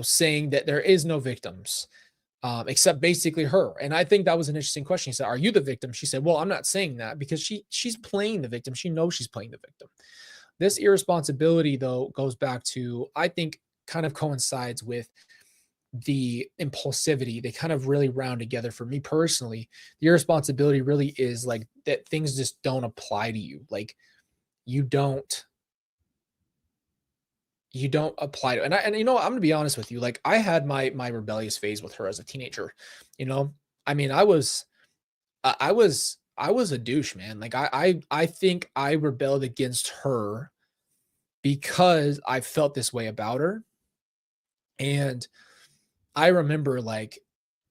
saying that there is no victims, except basically her. And I think that was an interesting question. He said, "Are you the victim?" She said, "Well, I'm not saying that because she's playing the victim. She knows she's playing the victim." This irresponsibility, though, goes back to, I think, kind of coincides with the impulsivity. They kind of really round together for me personally. The irresponsibility really is like that things just don't apply to you. Like you don't apply to, and I'm gonna be honest with you. Like I had my rebellious phase with her as a teenager. I mean, I was a douche, man. Like I think I rebelled against her because I felt this way about her. And I remember like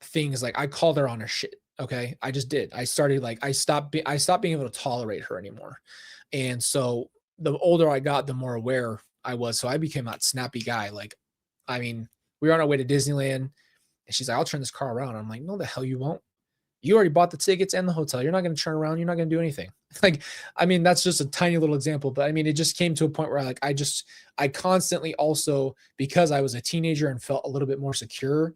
things like I called her on her shit. Okay. I just did. I started like I stopped being able to tolerate her anymore. And so the older I got, the more aware I was. So I became that snappy guy. Like, I mean, we were on our way to Disneyland and she's like, I'll turn this car around. I'm like, no, the hell you won't. You already bought the tickets and the hotel. You're not going to turn around. You're not going to do anything. Like, I mean, that's just a tiny little example, but I mean, it just came to a point where I constantly also, because I was a teenager and felt a little bit more secure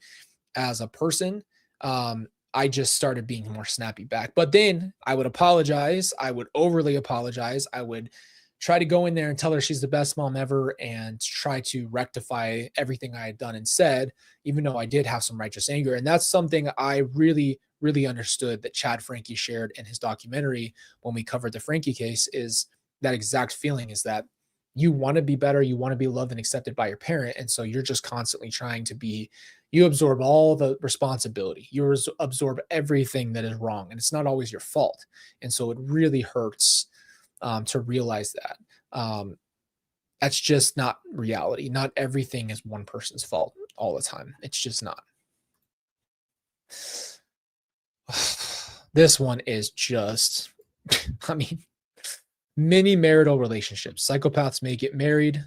as a person, I just started being more snappy back. But then I would apologize. I would overly apologize. I would try to go in there and tell her she's the best mom ever and try to rectify everything I had done and said, even though I did have some righteous anger. And that's something I really, really understood that Chad Frankie shared in his documentary when we covered the Frankie case, is that exact feeling, is that you want to be better, you want to be loved and accepted by your parent. And so you're just constantly trying to be, you absorb all the responsibility, you absorb everything that is wrong, and it's not always your fault. And so it really hurts to realize that. That's just not reality. Not everything is one person's fault all the time. It's just not. This one is just, I mean, many marital relationships. Psychopaths may get married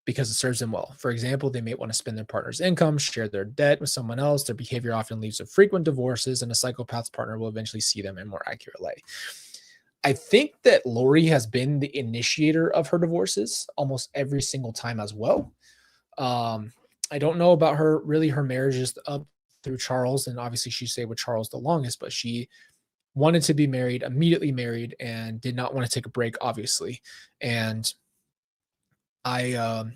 because it serves them well. For example, they may want to spend their partner's income, share their debt with someone else. Their behavior often leads to frequent divorces, and a psychopath's partner will eventually see them in a more accurate light. I think that Lori has been the initiator of her divorces almost every single time as well. I don't know about her marriages up through Charles, and obviously she stayed with Charles the longest, but she wanted to be married, immediately married, and did not want to take a break, obviously. And I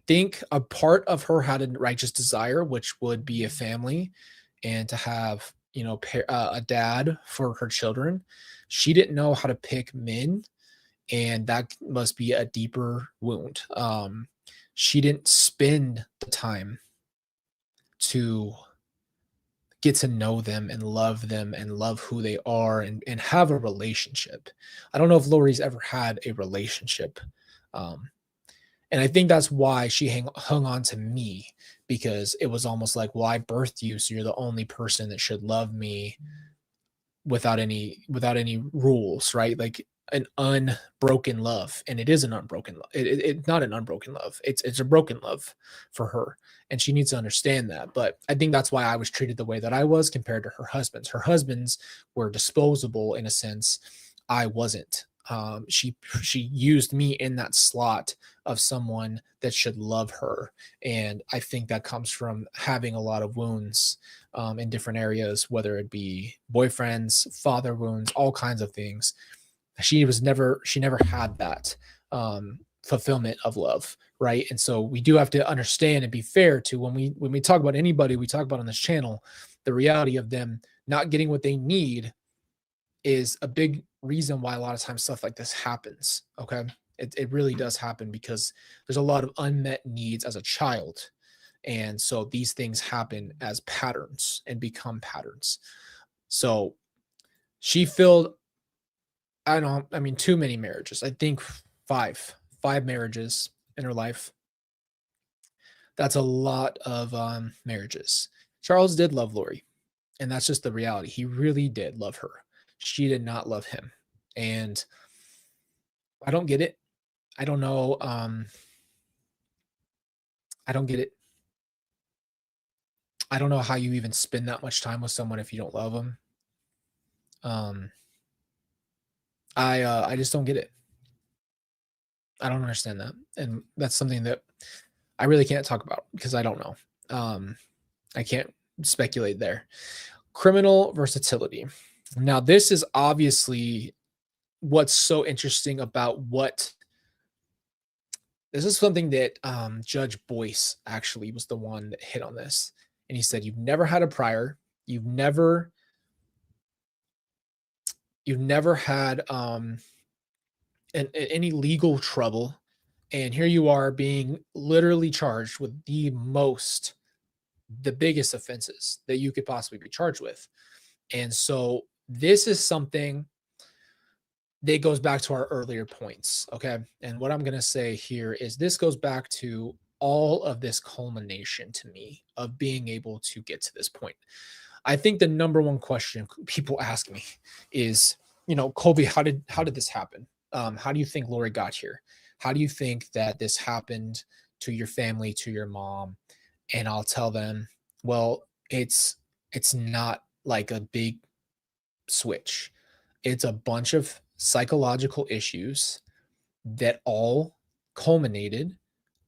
think a part of her had a righteous desire, which would be a family and to have, you know, a dad for her children. She didn't know how to pick men, and that must be a deeper wound. She didn't spend the time to get to know them and love who they are, and have a relationship. I don't know if Lori's ever had a relationship. Um, and I think that's why she hung on to me, because it was almost like, well, I birthed you, so you're the only person that should love me without any rules, right? Like an unbroken love. And it is an unbroken love. It's not an unbroken love. It's a broken love for her. And she needs to understand that. But I think that's why I was treated the way that I was compared to her husbands. Her husbands were disposable in a sense. I wasn't. She used me in that slot of someone that should love her. And I think that comes from having a lot of wounds in different areas, whether it be boyfriends, father wounds, all kinds of things. She never had that fulfillment of love, right? And so we do have to understand and be fair to, when we talk about anybody we talk about on this channel, the reality of them not getting what they need is a big reason why a lot of times stuff like this happens. Okay. It really does happen because there's a lot of unmet needs as a child. And so these things happen as patterns and become patterns. So she filled, I mean, too many marriages. I think five marriages in her life. That's a lot of marriages. Charles did love Lori, and that's just the reality. He really did love her. She did not love him. And I don't get it. I don't know. I don't get it. I don't know how you even spend that much time with someone if you don't love them. I just don't get it. I don't understand that. And that's something that I really can't talk about because I don't know. I can't speculate there. Criminal versatility. Now, this is obviously what's so interesting about what this is something that Judge Boyce actually was the one that hit on this. And he said, you've never had a prior, you've never had any legal trouble, and here you are being literally charged with the biggest offenses that you could possibly be charged with. And so this is something that goes back to our earlier points. Okay. And what I'm going to say here is this goes back to all of this culmination to me of being able to get to this point. I think the number one question people ask me is, Colby, how did this happen? How do you think Lori got here? How do you think that this happened to your family, to your mom? And I'll tell them, well, it's not like a big switch. It's a bunch of psychological issues that all culminated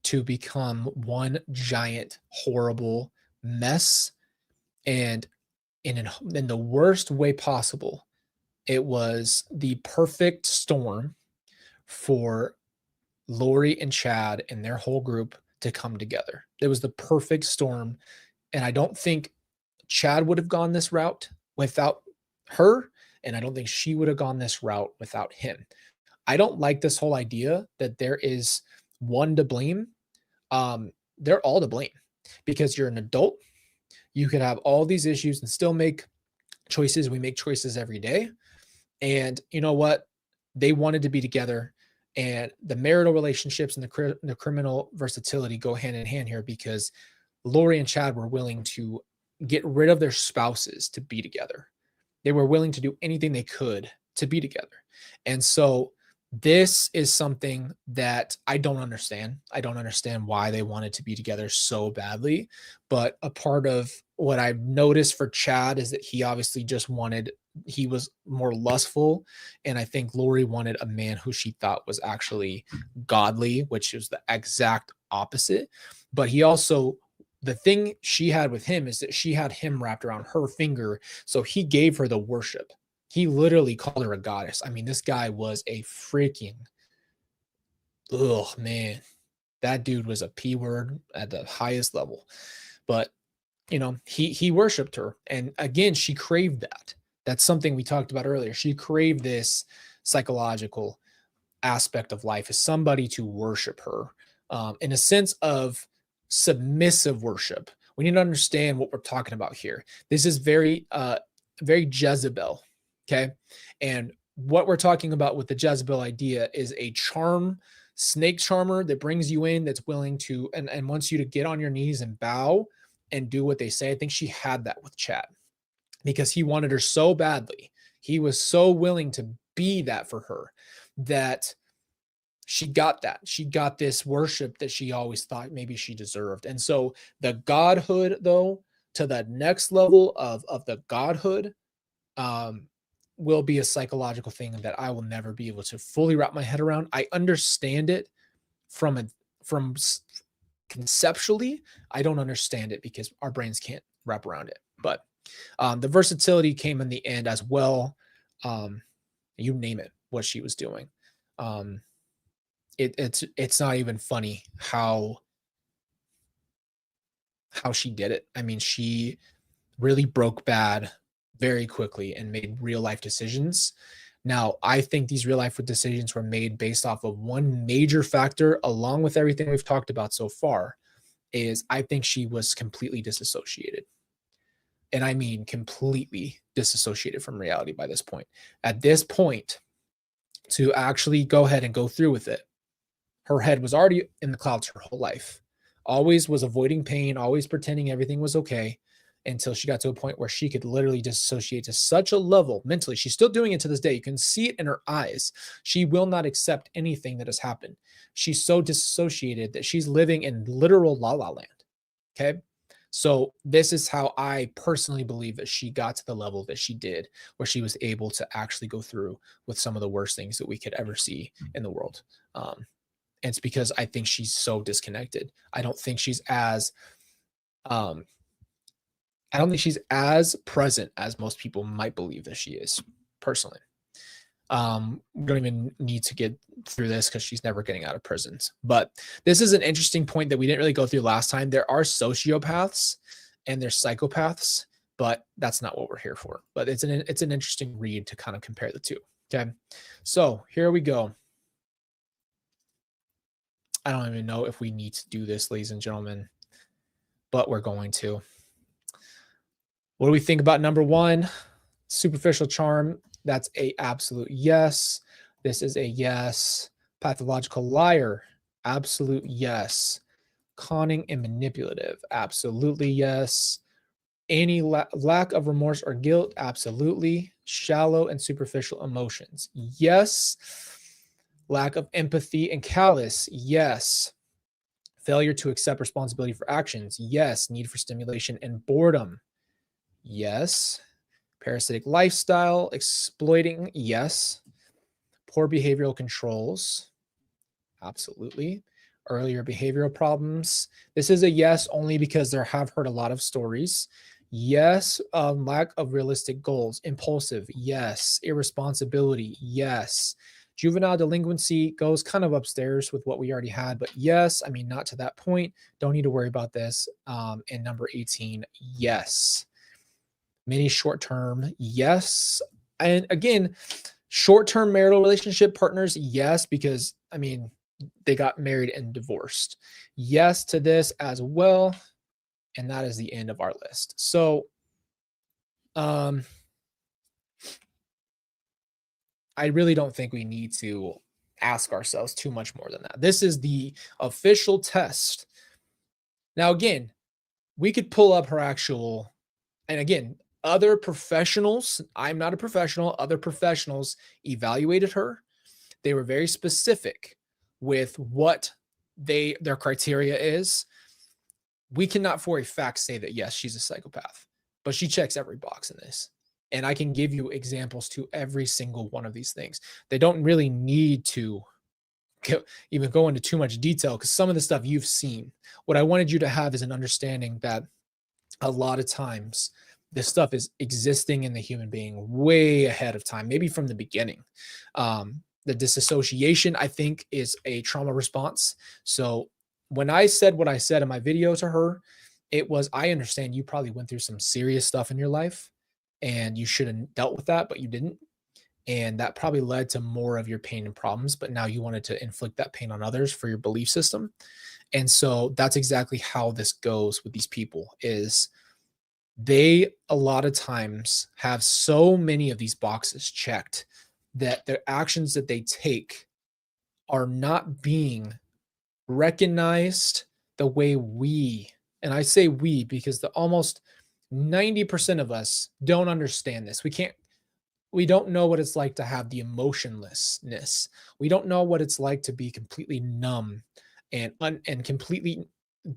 to become one giant horrible mess. And in the worst way possible, it was the perfect storm for Lori and Chad and their whole group to come together. It was the perfect storm. And I don't think Chad would have gone this route without her. And I don't think she would have gone this route without him. I don't like this whole idea that there is one to blame. They're all to blame because you're an adult. You could have all these issues and still make choices. We make choices every day. And you know what? They wanted to be together. And the marital relationships and the criminal versatility go hand in hand here because Lori and Chad were willing to get rid of their spouses to be together. They were willing to do anything they could to be together. And so this is something that I don't understand. I don't understand why they wanted to be together so badly. But a part of what I've noticed for Chad is that he obviously just wanted, he was more lustful. And I think Lori wanted a man who she thought was actually godly, which is the exact opposite. But he also, the thing she had with him is that she had him wrapped around her finger. So he gave her the worship. He literally called her a goddess. I mean, this guy was a freaking, oh man, that dude was a P word at the highest level. But you know, he worshiped her, and again, she craved that. That's something we talked about earlier. She craved this psychological aspect of life as somebody to worship her, in a sense of submissive worship. We need to understand what we're talking about here. This is very, very Jezebel. Okay. And what we're talking about with the Jezebel idea is a charm, snake charmer that brings you in, that's willing to, and wants you to get on your knees and bow and do what they say. I think she had that with Chad because he wanted her so badly. He was so willing to be that for her that she got that. She got this worship that she always thought maybe she deserved. And so the godhood, though, to the next level of the godhood, will be a psychological thing that I will never be able to fully wrap my head around. I understand it from conceptually. I don't understand it because our brains can't wrap around it. But the versatility came in the end as well. You name it, what she was doing. It's not even funny how she did it. I mean, she really broke bad very quickly and made real life decisions. Now, I think these real life decisions were made based off of one major factor, along with everything we've talked about so far, is I think she was completely disassociated. And I mean completely disassociated from reality by this point. At this point, to actually go ahead and go through with it, her head was already in the clouds her whole life. Always was avoiding pain, always pretending everything was okay, until she got to a point where she could literally disassociate to such a level mentally. She's still doing it to this day. You can see it in her eyes. She will not accept anything that has happened. She's so disassociated that she's living in literal la la land. Okay. So this is how I personally believe that she got to the level that she did, where she was able to actually go through with some of the worst things that we could ever see in the world. And it's because I think she's so disconnected. I don't think she's as, I don't think she's as present as most people might believe that she is, personally. We don't even need to get through this because she's never getting out of prisons. But this is an interesting point that we didn't really go through last time. There are sociopaths and there's psychopaths, but that's not what we're here for. But it's an interesting read to kind of compare the two. Okay, so here we go. I don't even know if we need to do this, ladies and gentlemen, but we're going to. What do we think about number one? Superficial charm. That's a absolute yes. This is a yes. Pathological liar. Absolute yes. Conning and manipulative. Absolutely yes. Any lack of remorse or guilt. Absolutely. Shallow and superficial emotions. Yes. Lack of empathy and callous. Yes. Failure to accept responsibility for actions. Yes. Need for stimulation and boredom. Yes. Parasitic lifestyle, exploiting. Yes. Poor behavioral controls. Absolutely. Earlier behavioral problems. This is a yes only because there have heard a lot of stories. Yes. Lack of realistic goals. Impulsive. Yes. Irresponsibility. Yes. Juvenile delinquency goes kind of upstairs with what we already had, but yes, I mean, not to that point. Don't need to worry about this. And number 18, yes. Many short term, yes. And again, short term marital relationship partners, yes, because I mean, they got married and divorced. Yes to this as well. And that is the end of our list. So, um, I really don't think we need to ask ourselves too much more than that. This is the official test. Now, again, we could pull up her actual, and again, other professionals, I'm not a professional, other professionals evaluated her. They were very specific with what their criteria is. We cannot for a fact say that yes, she's a psychopath, but she checks every box in this. And I can give you examples to every single one of these things. They don't really need to even go into too much detail because some of the stuff you've seen. What I wanted you to have is an understanding that a lot of times this stuff is existing in the human being way ahead of time, maybe from the beginning. The disassociation, I think, is a trauma response. So when I said what I said in my video to her, it was, I understand you probably went through some serious stuff in your life and you should have dealt with that, but you didn't. And that probably led to more of your pain and problems, but now you wanted to inflict that pain on others for your belief system. And so that's exactly how this goes with these people is they a lot of times have so many of these boxes checked that the actions that they take are not being recognized the way we, and I say we because the almost 90% of us don't understand this. We don't know what it's like to have the emotionlessness. We don't know what it's like to be completely numb and completely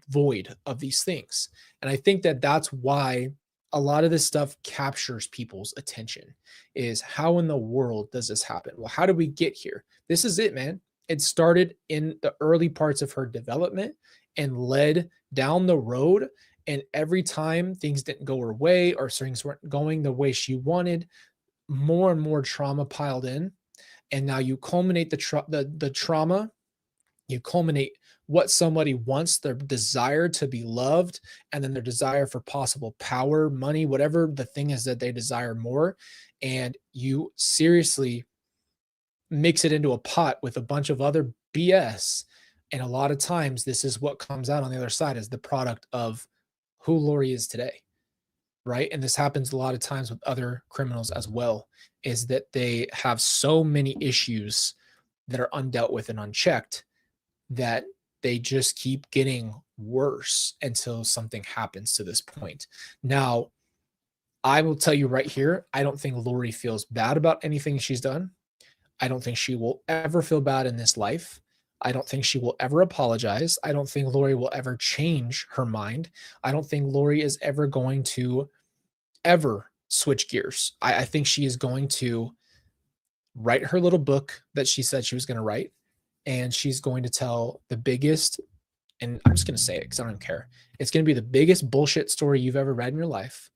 void of these things. And I think that that's why a lot of this stuff captures people's attention is how in the world does this happen? Well, how did we get here? This is it, man. It started in the early parts of her development and led down the road. And every time things didn't go her way or things weren't going the way she wanted, more and more trauma piled in. And now you culminate the trauma, you culminate what somebody wants, their desire to be loved, and then their desire for possible power, money, whatever the thing is that they desire more. And you seriously mix it into a pot with a bunch of other BS. And a lot of times, this is what comes out on the other side as the product of who Lori is today. Right. And this happens a lot of times with other criminals as well, is that they have so many issues that are undealt with and unchecked that they just keep getting worse until something happens to this point. Now, I will tell you right here, I don't think Lori feels bad about anything she's done. I don't think she will ever feel bad in this life. I don't think she will ever apologize. I don't think Lori will ever change her mind. I don't think Lori is ever going to ever switch gears. I think she is going to write her little book that she said she was going to write. And she's going to tell the biggest, and I'm just going to say it because I don't care. It's going to be the biggest bullshit story you've ever read in your life.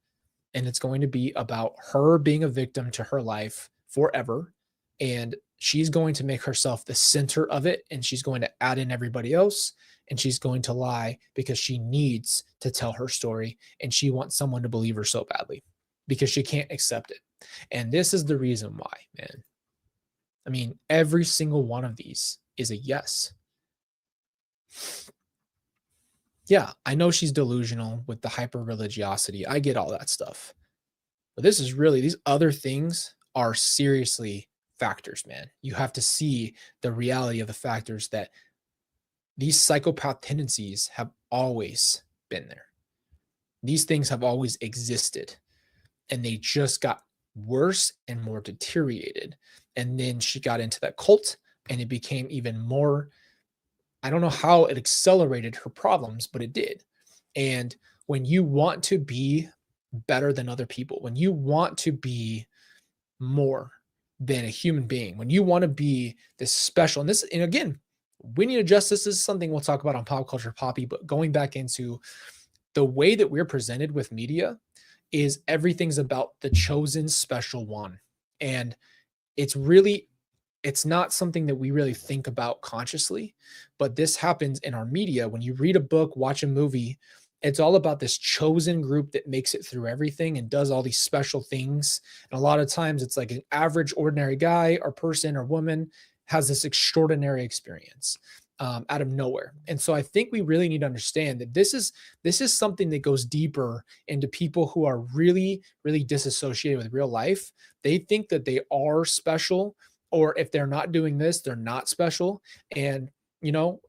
And it's going to be about her being a victim to her life forever. And she's going to make herself the center of it. And she's going to add in everybody else. And she's going to lie because she needs to tell her story. And she wants someone to believe her so badly because she can't accept it. And this is the reason why, man. I mean, every single one of these is a yes. Yeah, I know she's delusional with the hyper religiosity. I get all that stuff. But this is really, these other things are seriously factors, man. You have to see the reality of the factors that these psychopath tendencies have always been there. These things have always existed and they just got worse and more deteriorated. And then she got into that cult and it became even more. I don't know how it accelerated her problems, but it did. And when you want to be better than other people, when you want to be more than a human being, when you want to be this special, and this, and again, we need to adjust this. This is something we'll talk about on Pop Culture Poppy, but going back into the way that we're presented with media is everything's about the chosen special one. And it's really it's not something that we really think about consciously, but this happens in our media. When you read a book, watch a movie, it's all about this chosen group that makes it through everything and does all these special things. And a lot of times it's like an average, ordinary guy or person or woman has this extraordinary experience out of nowhere. And so I think we really need to understand that this is something that goes deeper into people who are really, really disassociated with real life. They think that they are special, or if they're not doing this, they're not special. And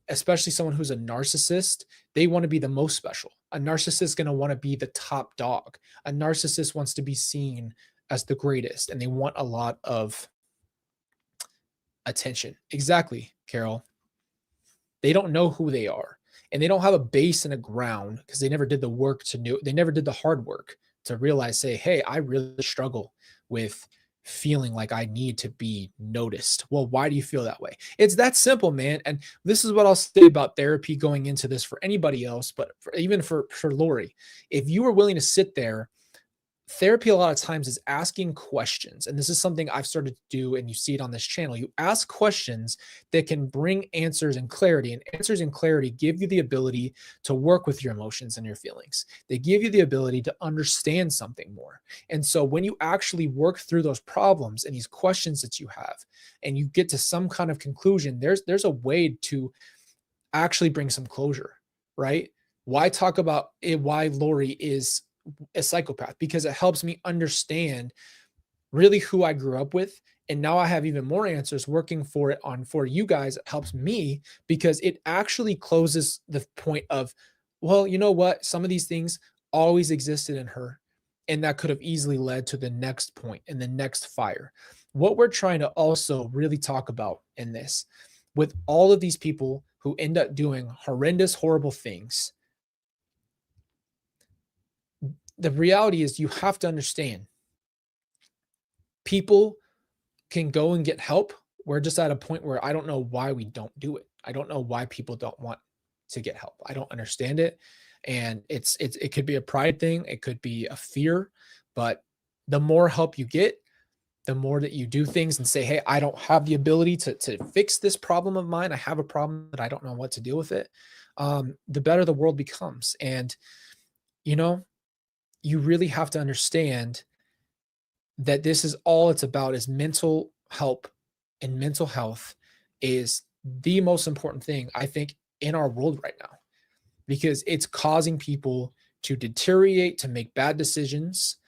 especially someone who's a narcissist, they want to be the most special. A narcissist is going to want to be the top dog. A narcissist wants to be seen as the greatest, and they want a lot of attention. Exactly, Carol. They don't know who they are, and they don't have a base and a ground because they never did the work to know. They never did the hard work to realize, say, hey, I really struggle with feeling like I need to be noticed. Well, why do you feel that way? It's that simple, man. And this is what I'll say about therapy going into this for anybody else, but even for Lori. If you are willing to sit there, therapy a lot of times is asking questions. And this is something I've started to do, and you see it on this channel. You ask questions that can bring answers and clarity, and answers and clarity give you the ability to work with your emotions and your feelings. They give you the ability to understand something more. And so when you actually work through those problems and these questions that you have, and you get to some kind of conclusion, there's a way to actually bring some closure, right? Why talk about it, why Lori is a psychopath? Because it helps me understand really who I grew up with. And now I have even more answers working for you guys. It helps me because it actually closes the point of, well, you know what? Some of these things always existed in her. And that could have easily led to the next point and the next fire. What we're trying to also really talk about in this, with all of these people who end up doing horrendous, horrible things, the reality is you have to understand people can go and get help. We're just at a point where I don't know why we don't do it. I don't know why people don't want to get help. I don't understand it. And it could be a pride thing, it could be a fear, but the more help you get, the more that you do things and say, hey, I don't have the ability to fix this problem of mine. I have a problem that I don't know what to deal with it. The better the world becomes. And, you know, you really have to understand that this is all it's about is mental help, and mental health is the most important thing I think in our world right now, because it's causing people to deteriorate, to make bad decisions.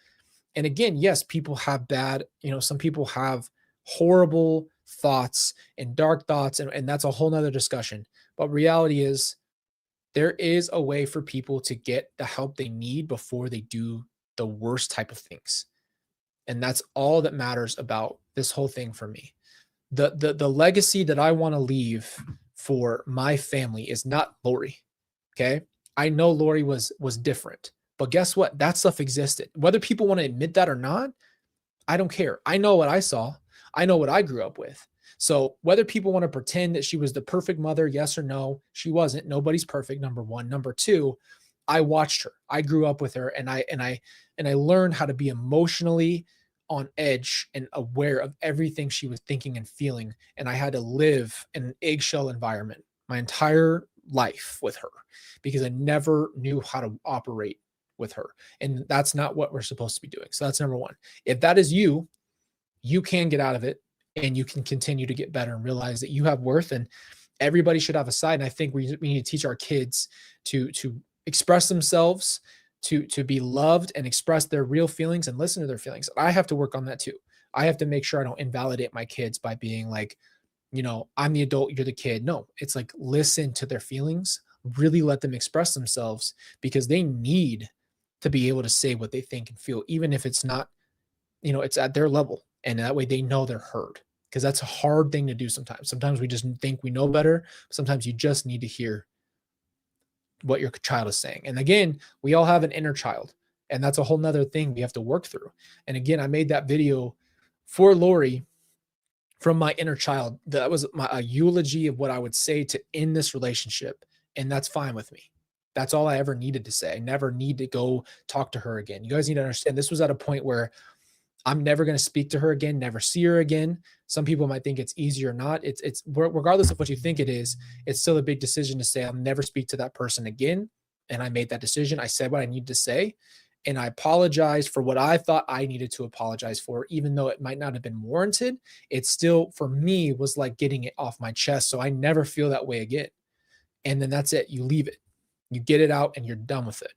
And again, yes, people have bad, some people have horrible thoughts and dark thoughts, and that's a whole nother discussion. But reality is there is a way for people to get the help they need before they do the worst type of things. And that's all that matters about this whole thing for me. The legacy that I want to leave for my family is not Lori. Okay. I know Lori was different, but guess what? That stuff existed. Whether people want to admit that or not, I don't care. I know what I saw. I know what I grew up with. So whether people want to pretend that she was the perfect mother, yes or no, she wasn't. Nobody's perfect, number one. Number two, I watched her. I grew up with her, and I learned how to be emotionally on edge and aware of everything she was thinking and feeling. And I had to live in an eggshell environment my entire life with her because I never knew how to operate with her. And that's not what we're supposed to be doing. So that's number one. If that is you, you can get out of it and you can continue to get better and realize that you have worth, and everybody should have a side. And I think we need to teach our kids to express themselves, to be loved and express their real feelings and listen to their feelings. I have to work on that too. I have to make sure I don't invalidate my kids by being like, I'm the adult, you're the kid. No, it's like listen to their feelings, really let them express themselves, because they need to be able to say what they think and feel, even if it's not, it's at their level. And that way they know they're heard, because that's a hard thing to do sometimes. Sometimes we just think we know better. Sometimes you just need to hear what your child is saying. And again, we all have an inner child, and that's a whole nother thing we have to work through. And again, I made that video for Lori from my inner child. That was a eulogy of what I would say to end this relationship. And that's fine with me. That's all I ever needed to say. I never need to go talk to her again. You guys need to understand this was at a point where I'm never going to speak to her again, never see her again. Some people might think it's easy or not. It's regardless of what you think it is, it's still a big decision to say I'll never speak to that person again. And I made that decision. I said what I needed to say, and I apologized for what I thought I needed to apologize for, even though it might not have been warranted. It still, for me, was like getting it off my chest, so I never feel that way again. And then that's it. You leave it, you get it out, and you're done with it.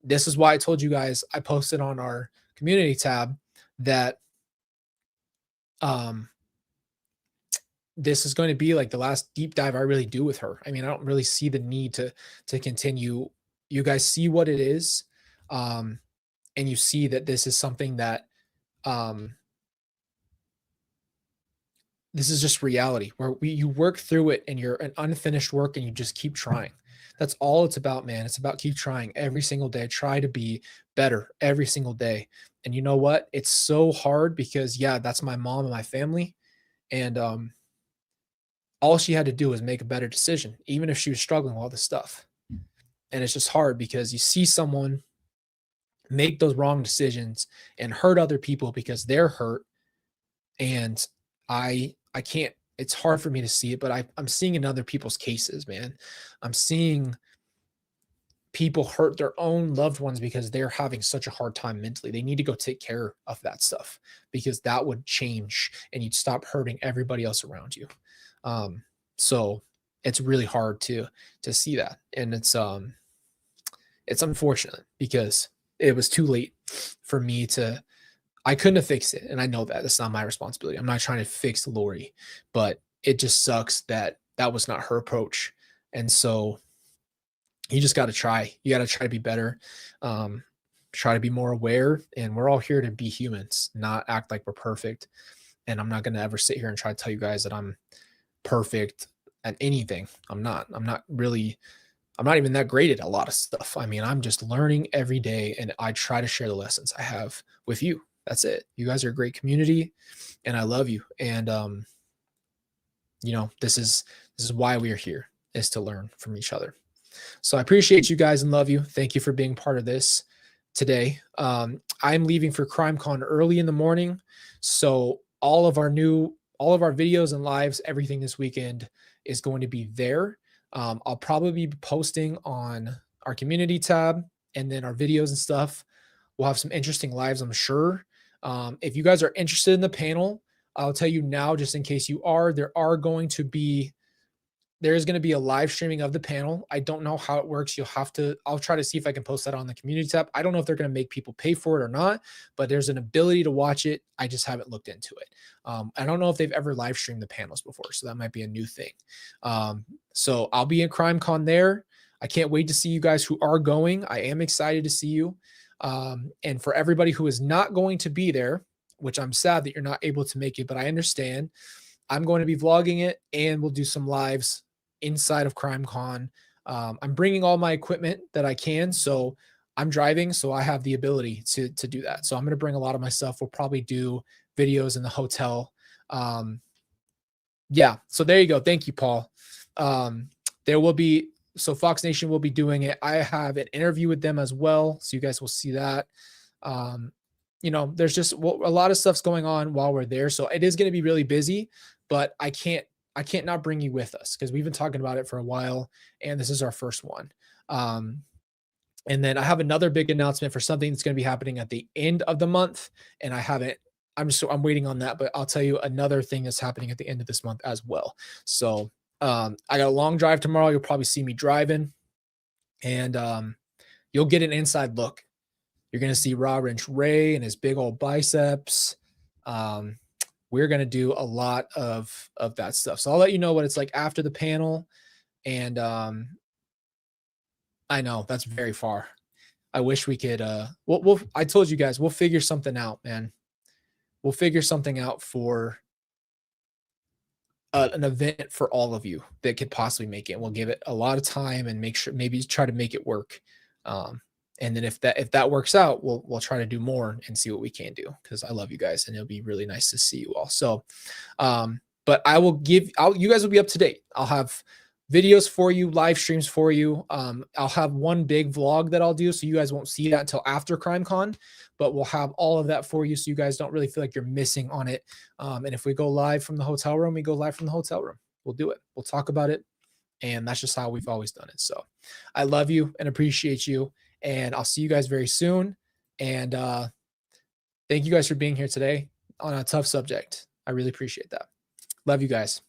This is why I told you guys, I posted on our community tab that um this is going to be like the last deep dive I really do with her. I mean, I don't really see the need to continue. You guys see what it is, um and you see that this is something that um this is just reality where you work through it, and you're an unfinished work, and you just keep trying. That's all it's about, man. It's about keep trying every single day. Try to be better every single day. And you know what? It's so hard because yeah, that's my mom and my family. And all she had to do was make a better decision, even if she was struggling with all this stuff. And it's just hard because you see someone make those wrong decisions and hurt other people because they're hurt. And I can't, it's hard for me to see it, but I'm seeing in other people's cases, man. I'm seeing people hurt their own loved ones because they're having such a hard time mentally. They need to go take care of that stuff, because that would change and you'd stop hurting everybody else around you. So it's really hard to see that. And it's unfortunate because it was too late for me to, I couldn't have fixed it. And I know that that's not my responsibility. I'm not trying to fix Lori, but it just sucks that that was not her approach. And so you just got to try. You got to try to be better, try to be more aware. And we're all here to be humans, not act like we're perfect. And I'm not going to ever sit here and try to tell you guys that I'm perfect at anything. I'm not. I'm not even that great at a lot of stuff. I mean, I'm just learning every day, and I try to share the lessons I have with you. That's it. You guys are a great community, and I love you. And this is why we are here, is to learn from each other. So I appreciate you guys and love you. Thank you for being part of this today. I'm leaving for CrimeCon early in the morning, so all of our videos and lives, everything this weekend is going to be there. I'll probably be posting on our community tab, and then our videos and stuff. We'll have some interesting lives, I'm sure. If you guys are interested in the panel, I'll tell you now, just in case you are, there is going to be a live streaming of the panel. I don't know how it works. I'll try to see if I can post that on the community tab. I don't know if they're going to make people pay for it or not, but there's an ability to watch it. I just haven't looked into it. I don't know if they've ever live streamed the panels before, so that might be a new thing. So I'll be in CrimeCon there. I can't wait to see you guys who are going. I am excited to see you. And for everybody who is not going to be there, which I'm sad that you're not able to make it, but I understand, I'm going to be vlogging it, and we'll do some lives inside of CrimeCon. I'm bringing all my equipment that I can. So I'm driving, so I have the ability to do that. So I'm going to bring a lot of my stuff. We'll probably do videos in the hotel. Yeah. So there you go. Thank you, Paul. So Fox Nation will be doing it. I have an interview with them as well, so you guys will see that. There's just a lot of stuff's going on while we're there. So it is going to be really busy, but I can't not bring you with us because we've been talking about it for a while, and this is our first one. And then I have another big announcement for something that's going to be happening at the end of the month, and I'm waiting on that, but I'll tell you another thing that's happening at the end of this month as well. So I got a long drive tomorrow. You'll probably see me driving, and you'll get an inside look. You're going to see Raw Wrench Ray and his big old biceps. We're going to do a lot of that stuff. So I'll let you know what it's like after the panel. And I know that's very far. I wish we could, I told you guys, we'll figure something out, man. We'll figure something out for an event for all of you that could possibly make it. We'll give it a lot of time and make sure, maybe try to make it work. And then if that works out, we'll try to do more and see what we can do, because I love you guys and it'll be really nice to see you all. So, but you guys will be up to date. I'll have videos for you, live streams for you. I'll have one big vlog that I'll do, so you guys won't see that until after CrimeCon, but we'll have all of that for you, so you guys don't really feel like you're missing on it. And if we go live from the hotel room, we go live from the hotel room. We'll do it. We'll talk about it, and that's just how we've always done it. So I love you and appreciate you, and I'll see you guys very soon. And thank you guys for being here today on a tough subject. I really appreciate that. Love you guys.